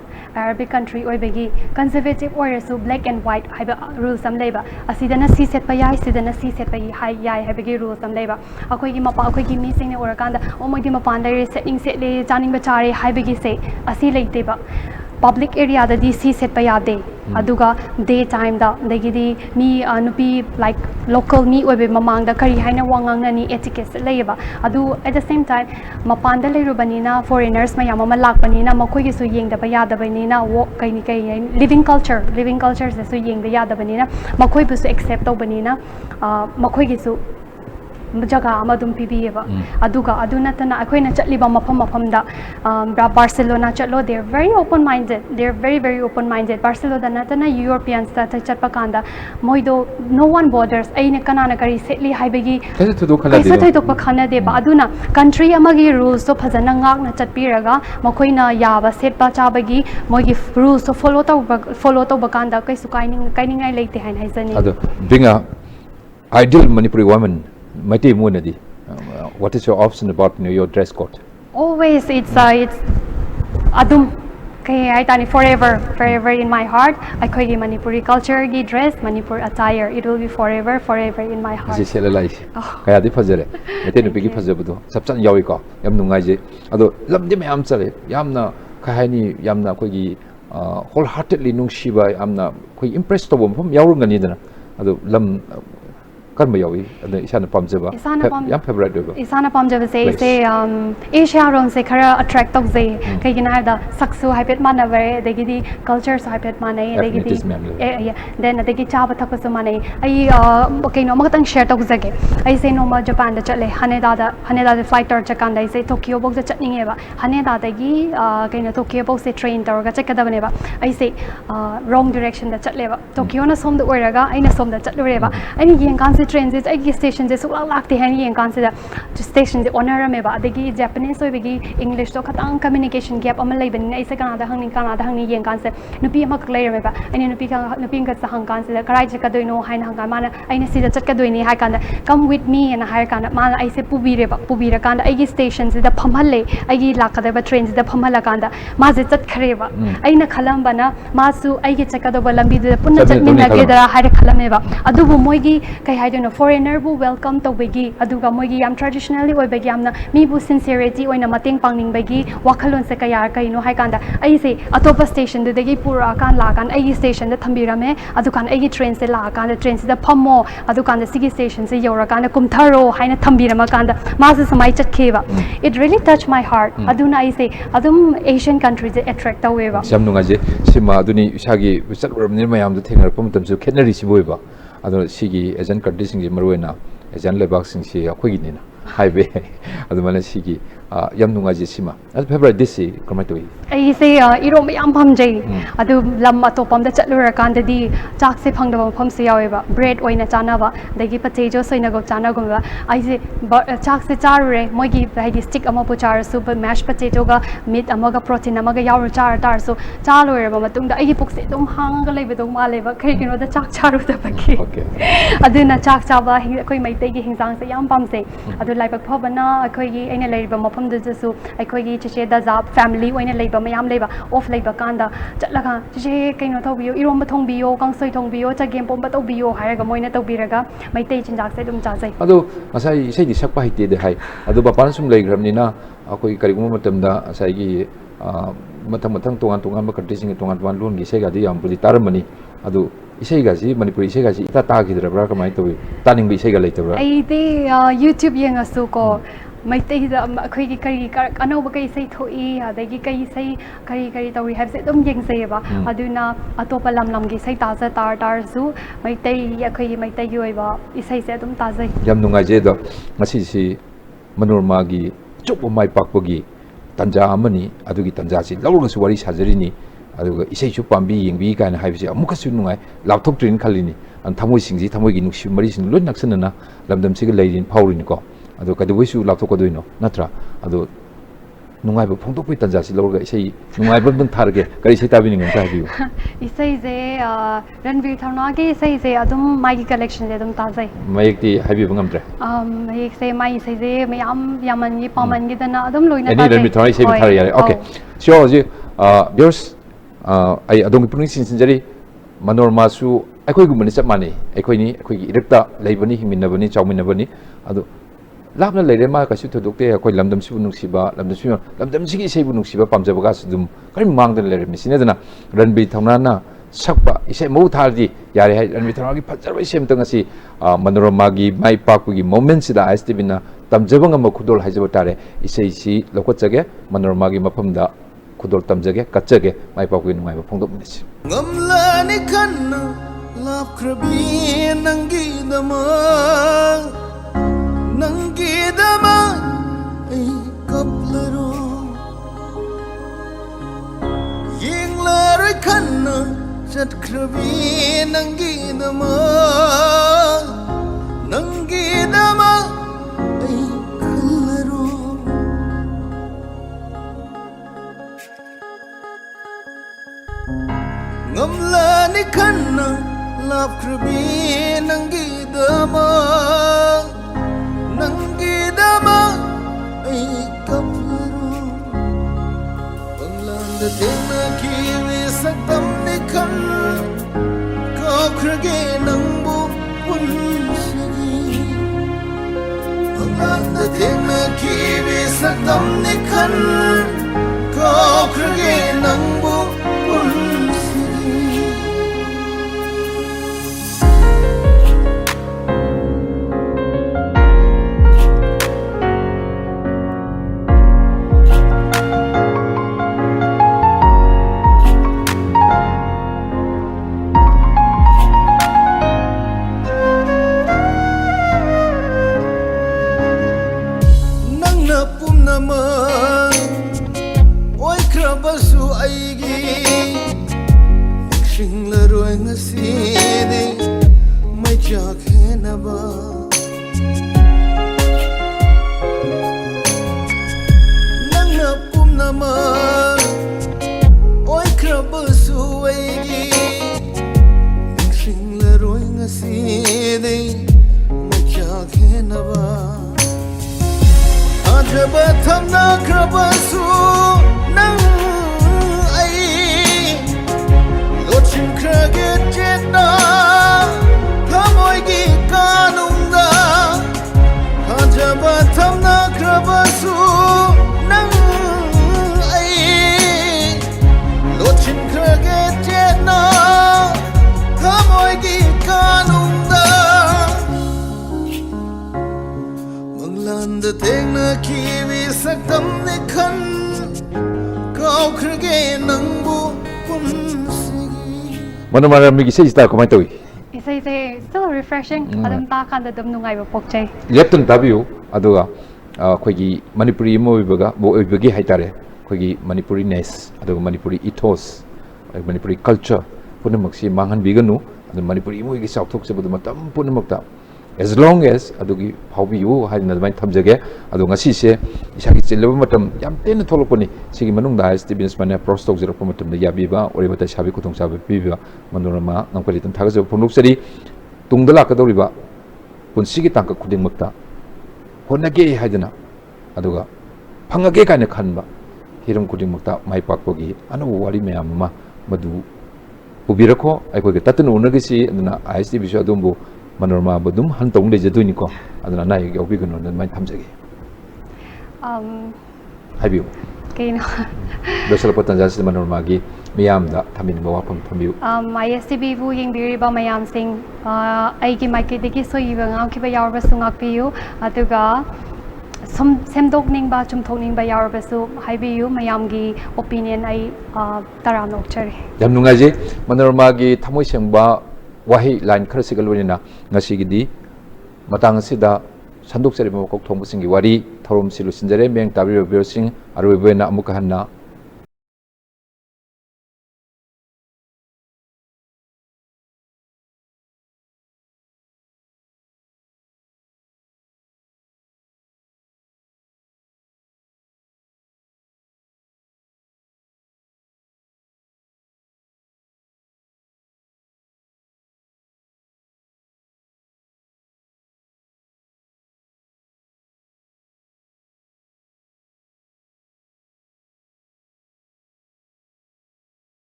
Arabic country oibagi conservative or so black and white haiba rules sam leiba asidana si set pa yai sidana si set pa hai yai haibagi rules sam leiba akoi gi mapa akoi gi mi sing ne orakanda o moi di mapan dai setting set le janing ba chare haibagi say asi leite ba public area da di si set pa yade aduga day time da dagidi mi nupi like local mi oibe mamang da kari haina wangang na ni etiquette leiba adu at the same time mapan da leirubanina foreigners mayam ma lakpanina makoi gi su yeng da ba yada banina wo kai ni kai living culture se su yeng da yada banina makoi bu su accept to banina makoi gi su jaga amadum pibiyeba aduga aduna tana akoina chatliba mafam da Barcelona chatlo they're very open minded Barcelona natana Europeans ta chatpa kanda moido no one borders aine kanana kari setli haibagi kaisa thai dokpa khana de ba aduna country amagi rules so phajana ngak na chatpiraga makoina yaba setpa chabagi moigi rules so follow to bakanda kaisu kainingai leite hain haisani adu being a ideal Manipuri woman Mati Munadi, what is your option about your dress code? Always it's adum kay ay tani forever in my heart. I koy Manipuri culture gi dress, Manipur attire. It will be forever in my heart. This is selai. Kaya di phajare. Mati no pigi phajabdo. Sabsan yawi ko. Yam nungai je. Ado lamdi me am chale. Yamna kahani yamna koy gi wholeheartedly nungshiba yamna koy impressed to bom yawrungani dana. Ado lam kan ba yawi ada isana pamjaba yam favorite doba isana pamjaba say Asia ron se khara attract tok je kai gina da saksu haipet mana vare degidi culture so haipet mana degidi then degi chaba thaksu mana ai kaino makatang share tok jage ai say no ma Japan da chatle haneda flight tor chakan dai say Tokyo bok da chatninge ba haneda degi kaino Tokyo bok se train tor ga chakadabane ba ai say wrong direction da chatle ba Tokyo na som da oraga aina som da chatlure ba ai yeng kan trains is agi stations is lakte hani yeng consider stations the Manorama ba degi Japanese so begi English to khatang communication gap amal lai ban ai se kana da hangni yeng concept nupi ma clear me ba ani nupi ga sa hang consider karai chaka doino hain hang mana aina sida chatka doini hai kana come with me and hire kana mana ai se pubira kana ai stations da phamhalle ai lakada ba trains da phamhala kana ma je chat khare ba aina khalam bana ma su ai ge chaka do ba lambi da punna chatmin na ge da hire khalame ba adubu moigi kai no foreigner bu welcome to begi aduga moigi yam traditionally oi begi amna mi bu sincerity oina mateng pangning begi wakhalon se kaya kai no hai kanda ai se atopa station de degi pura kan la kan ai station de thambirame adukan ai train se la kan train se da phammo adukan de sigi station se yora kan kumtharo haina thambirama kan ma se samai chatkeba it really touched my heart aduna ai se adum Asian countries attract away ba samnunga je sima aduni sagi chatwar ni mayam du thengar pum tam su khenari si boiba ado sigi agent country sing maruena agent lebak sing si akhoi ni na haibe ado mala sigi yam nunga je sima as favorite dish kamai toi ai se iro mayam phamjai adu lam atopam da chatlura kan da di chak se phangda pham se yawe ba bread oina chana ba dagi potato soina go chana go ba ai se chak se charure mogi dagi stick ama pu char soup mashed potato ga meat amaga protein amaga yaw char tar so chalore ba matung da ai puk se dum hang ga lebe dum ma leba khai kino da chak charu da baki aduna chak chaba koi mai tai gi hingsang se yam pam se adu lai bak phobana koi gi aina lai ba mafam da su ai koi gi che da za family oina lai ba mayam lai ba off lai ba kanda chatlaga che kaino thobiyo irom ba thongbiyo kangsoi thongbiyo chagem pom ba tobiyo haraga moina tobiraga mai tai chinjak se dum chajai ado asai sei di sakpa hite de hai ado ba pan sum lai gramni na akoi kari gum matam da asai gi mathang tongan ba country sing tongan wan lon gi sei ga di yam puli taramani ado isai ga si Manipuri isai ga si ita ta gidra bra kamai tobi taning bi isai ga leitabra ai de YouTube yenga su ko mai tai da khoi gi kari ano ba kai sai thoi adagi kai sai kari tawi have se dum yeng sai ba aduna atopa lam gi sai ta za tar su mai tai ya khoi mai tai gi oi ba isai se dum ta zai yam nungai je do ngasi si Manorama gi chup mai pakpagi tanja amani adugi tanja si lawru su wari sajari ni aduga isai chu pambi yengbi kana haibisi amuka su nungai laptop train khalini an thamoi singji thamoi gi nukshi mari sing loi naksanana lamdam sig leirin phaurin ko ado kadu wisu laptop ko doino natra ado ꯅꯨꯡꯉꯥꯏꯕ ꯐꯣꯡꯗꯣꯛꯄꯒꯤ ꯇꯥꯟꯖꯥꯁꯤ ꯂꯧꯔꯒ ꯏꯁꯩ ꯅꯨꯡꯉꯥꯏꯕ ꯑꯃꯇꯪ ꯊꯥꯔꯒꯦ ꯀꯔꯤ ꯏꯁꯩ ꯇꯥꯕꯤꯅꯤꯡꯉꯤ ꯑꯝꯇ ꯍꯥꯏꯕꯤꯌꯨ 이세이제 런비르 타우나기 이세이제 아둠 마이기 컬렉션제 아둠 따자이 ꯃꯌꯦꯛꯇꯤ ꯍꯥꯏꯕꯤꯕ ꯉꯝꯗ꯭ꯔꯦ ꯃꯌꯦꯛꯁꯦ ꯃꯥꯏ ꯏꯁꯩꯁꯦ ꯃꯌꯥꯝ ꯌꯥꯝꯃꯟꯒꯤ ꯄꯥꯝꯃꯟꯒꯤꯗꯅ ꯑꯗꯨꯝ ꯂꯣꯏꯅ ꯑꯦꯅꯤ ꯔꯟꯕꯤꯔ ꯊꯧꯅꯥ ꯏꯁꯩ ꯊꯥꯔ ꯌꯥꯔꯦ ꯑꯣꯀꯦ ꯁꯤ ꯍꯧꯖꯤꯛ ꯕꯤꯌꯔꯁ ꯑꯩ ꯑꯗꯣꯝꯒꯤ ꯄꯨꯛꯅꯤꯡ ꯆꯤꯡꯁꯤꯟꯖꯔꯤ ꯃꯅꯣꯔꯃꯥꯁꯨ ꯑꯩꯈꯣꯏꯒꯨꯝꯕꯅꯤ ꯆꯞ ꯃꯥꯟꯅꯩ ꯑꯩꯈꯣꯏꯅꯤ ꯑꯩꯈꯣꯏꯒꯤ ꯏꯔꯛꯇ ꯂꯩꯕꯅꯤ ꯍꯤꯡꯃꯤꯟꯅꯕꯅꯤ ꯆꯥꯎꯃꯤꯟꯅꯕꯅꯤ ꯑꯗꯣ ꯂꯥꯞꯅ ꯂꯩꯔꯦ ꯃꯥ ꯀꯩꯁꯨ ꯊꯣꯏꯗꯣꯛꯇꯦ ꯑꯩꯈꯣꯏ ꯂꯝꯗꯝꯁꯤꯕꯨ ꯅꯨꯡꯁꯤꯕ ꯂꯝꯗꯝꯁꯤꯒꯤ ꯏꯁꯩꯕꯨ ꯅꯨꯡꯁꯤꯕ ꯄꯥꯝꯖꯕꯒꯁꯨ ꯑꯗꯨꯝ ꯀꯔꯤꯝ ꯃꯥꯡꯗꯅ ꯂꯩꯔꯝꯃꯤ ꯁꯤꯅꯗꯅ ꯔꯟꯕꯤꯔ ꯊꯧꯅꯥꯅ ꯁꯛꯄ ꯏꯁꯩ ꯃꯧ ꯊꯥꯔꯗꯤ ꯌꯥꯔꯦ ꯍꯥꯏ ꯔꯟꯕꯤꯔ ꯊꯧꯅꯥꯒꯤ ꯐꯖꯔꯕ ꯏꯁꯩ ꯑꯃꯇꯪ ꯉꯁꯤ ꯃꯅꯣꯔꯃꯥꯒꯤ ꯃꯥꯏ ꯄꯥꯛꯄꯒꯤ ꯃꯣꯃꯦꯟꯠꯁꯤꯗ ꯑꯥꯏ ꯑꯦꯁ ꯇꯤꯚꯤꯅ ꯇꯝꯖꯕ ꯉꯝꯕ ꯈꯨꯗꯣꯜ ꯍꯥꯏꯖꯕ ꯇꯥꯔꯦ ꯏꯁꯩꯁꯤ ꯂꯧꯈꯠꯆꯒꯦ ꯃꯅꯣꯔꯃꯥꯒꯤ ꯃꯐꯝꯗ ꯈꯨꯗꯣꯜ ꯇꯝꯖꯒꯦ ꯀꯠꯆꯒꯦ ꯃꯥꯏ ꯄꯥꯛꯄꯒꯤ ꯅꯨꯡꯉꯥꯏꯕ ꯐꯣꯡꯗꯣꯛꯃꯤꯟꯅꯁꯤ Ngamlani kanna lapkrabi nangidama ay kaplaro yinglaroy kanna chatkrabi nangidama ay kaplaro Ngamlani kanna lapkrabi nangidama ay kaplaro Panglanda tena kiwi saktam nikhan kakrage nangbu punsagi Panglanda tena kiwi saktam nikhan kakrage nangbu punsagi Basu aigi Shinglaroy ngasidi May chakhe na ba Nang napum naman Oy krabasu aigi Shinglaroy ngasidi May chakhe na ba Ajabatam na krabasu Nang Krage jetna thamoy gi kanungda hajaba thamna krabasu nang ai lochin krage jetna thamoy gi kanungda manglanda thengna kiwi saktam ne khan kau krage nangbu Manorama ꯃꯤꯒꯤ ꯏꯁꯩꯁꯤꯗ ꯀꯃꯥꯏꯅ ꯇꯧꯏ 이세이제 still refreshing 아둠 ꯇꯥꯀꯥꯟꯗ ꯑꯗꯨꯝ ꯅꯨꯡꯉꯥꯏꯕ ꯄꯣꯛꯆꯩ ꯂꯦꯞꯇꯅ ꯇꯥꯕꯤꯌꯨ ꯑꯗꯨꯒ ꯑꯩꯈꯣꯏꯒꯤ ꯃꯅꯤꯄꯨꯔꯤ ꯑꯃ ꯑꯣꯏꯕꯒꯤ ꯍꯥꯏꯇꯥꯔꯦ ꯑꯩꯈꯣꯏꯒꯤ ꯃꯅꯤꯄꯨꯔꯤꯅꯦꯁ ꯑꯗꯨꯒ ꯃꯅꯤꯄꯨꯔꯤ ꯏꯊꯣꯁ ꯃꯅꯤꯄꯨꯔꯤ ꯀꯜꯆꯔ ꯄꯨꯝꯅꯃꯛꯁꯤ ꯃꯥꯡꯍꯟꯕꯤꯒꯅꯨ ꯑꯗꯨ ꯃꯅꯤꯄꯨꯔꯤ ꯑꯃꯒꯤ ꯆꯥꯎꯊꯣꯛꯆꯕꯗꯨ ꯃꯇꯝ ꯄꯨꯝꯅꯃꯛꯇ as long as ꯑꯗꯨꯒꯤ ꯐꯥꯎꯕꯤꯌꯨ ꯍꯥꯏꯗꯅ ꯑꯗꯨꯃꯥꯏꯅ ꯊꯝꯖꯒꯦ ꯑꯗꯣ ꯉꯁꯤꯁꯦ ꯏꯁꯥꯒꯤ ꯆꯤꯜꯂꯕ ꯃꯇꯝ ꯌꯥꯝ ꯇꯦꯟꯅ ꯊꯣꯛꯂꯛꯄꯅꯤ ꯁꯤꯒꯤ ꯃꯅꯨꯡꯗ ꯑꯥꯏ ꯑꯦꯁ ꯇꯤ ꯕꯤꯖꯤꯅꯦꯁꯃꯦꯟꯅ ꯑꯦꯄ꯭ꯔꯣꯆ ꯇꯧꯖꯔꯛꯄ ꯃꯇꯝꯗ ꯌꯥꯕꯤꯕ ꯋꯥꯔꯤ ꯋꯥꯇꯥꯏ ꯁꯥꯕꯤ ꯈꯨꯗꯣꯡꯆꯥꯕ ꯄꯤꯕꯤꯕ ꯃꯅꯣꯔꯃꯥ ꯉꯝꯈꯩ ꯊꯥꯒꯠꯆꯕ ꯐꯣꯡꯗꯣꯛꯆꯔꯤ ꯇꯨꯡꯗ ꯂꯥꯛꯀꯗꯧꯔꯤꯕ ꯄꯨꯟꯁꯤꯒꯤ ꯇꯥꯡꯀꯛ ꯈꯨꯗꯤꯡꯃꯛꯇ ꯍꯣꯠꯅꯒꯦ ꯍꯥꯏꯗꯅ ꯑꯗꯨꯒ ꯐꯪꯉꯒꯦ ꯀꯥꯏꯅ ꯈꯟꯕ ꯍꯤꯔꯝ ꯈꯨꯗꯤꯡꯃꯛꯇ ꯃꯥꯏ ꯄꯥꯛꯄꯒꯤ ꯑꯅꯧꯕ ꯋꯥꯔꯤ ꯃꯌꯥꯝ ꯑꯃ ꯃꯗꯨ ꯎꯕꯤꯔꯈꯣ ꯑꯩꯈꯣꯏꯒ ꯇꯠꯇꯅ ꯎꯅꯒꯁꯤ ꯑꯗꯨꯅ ꯑꯥꯏ ꯑꯦꯁ ꯇꯤ ꯕꯤꯁꯨ ꯑꯗꯣꯝꯕꯨ ꯃꯅꯣꯔꯃꯥꯕꯨ ꯑꯗꯨꯝ ꯍꯟ ꯇꯧꯅ ꯂꯩꯖꯗꯣꯏꯅꯤꯀꯣ ꯑꯗꯨꯅ ꯑꯅꯥ ꯑꯌꯦꯛ ꯌꯥꯎꯕꯤꯒꯅꯨ ꯑꯗꯨꯃꯥꯏꯅ ꯊꯝꯖꯒꯦ ꯍꯥꯏꯕꯤꯌꯨ ꯀꯩꯅꯣ ꯂꯣꯏꯁꯤꯜꯂꯛꯄ ꯇꯥꯟꯖꯥꯁꯤꯗ ꯃꯅꯣꯔꯃꯥꯒꯤ ꯃꯤꯌꯥꯝꯗ ꯊꯝꯕꯤꯅꯤꯡꯕ ꯋꯥꯐꯝ ꯊꯝꯕꯤꯌꯨ ꯑꯥꯏ ꯑꯦꯁ ꯇꯤ ꯕꯤꯕꯨ ꯌꯦꯡꯕꯤꯔꯤꯕ ꯃꯌꯥꯝꯁꯤꯡ ꯑꯩꯒꯤ ꯃꯥꯏꯀꯩꯗꯒꯤ ꯁꯣꯏꯈꯤꯕ ꯉꯥꯡꯈꯤꯕ ꯌꯥꯎꯔꯕꯁꯨ ꯉꯥꯛꯄꯤꯌꯨ ꯑꯗꯨꯒ ꯁꯦꯝꯗꯣꯛꯅꯤꯡꯕ ꯆꯨꯝꯊꯣꯛꯅꯤꯡꯕ ꯌꯥꯎꯔꯕꯁꯨ ꯍꯥꯏꯕꯤꯌꯨ ꯃꯌꯥꯝꯒꯤ ꯑꯣꯄꯤꯅꯤꯌꯟ ꯑꯩ ꯇꯔꯥꯝꯅ ꯑꯣꯛꯆꯔꯤ ꯌꯥꯝ ꯅꯨꯡꯉꯥꯏꯖꯩ ꯃꯅꯣꯔꯃꯥꯒꯤ ꯊꯃꯣꯏ ꯁꯦꯡꯕ ꯋꯥꯍꯩ ꯂꯥꯏꯟ ꯈꯔꯁꯤꯒ ꯂꯣꯏꯅꯅ ꯉꯁꯤꯒꯤꯗꯤ ꯃꯇꯥꯡ ꯑꯁꯤꯗ ꯁꯟꯗꯣꯛꯆꯔꯤꯕ ꯃꯀꯣꯛꯊꯣꯡꯕꯁꯤꯡꯒꯤ ꯋꯥꯔꯤ ꯊꯧꯔꯝꯁꯤ ꯂꯣꯏꯁꯤꯟꯖꯔꯦ ꯃꯤꯠꯌꯦꯡ ꯇꯥꯕꯤꯔꯤꯕ ꯚꯤꯌꯔꯁꯤꯡ ꯑꯔꯣꯏꯕ ꯑꯣꯏꯅ ꯑꯃꯨꯛꯀ ꯍꯟꯅ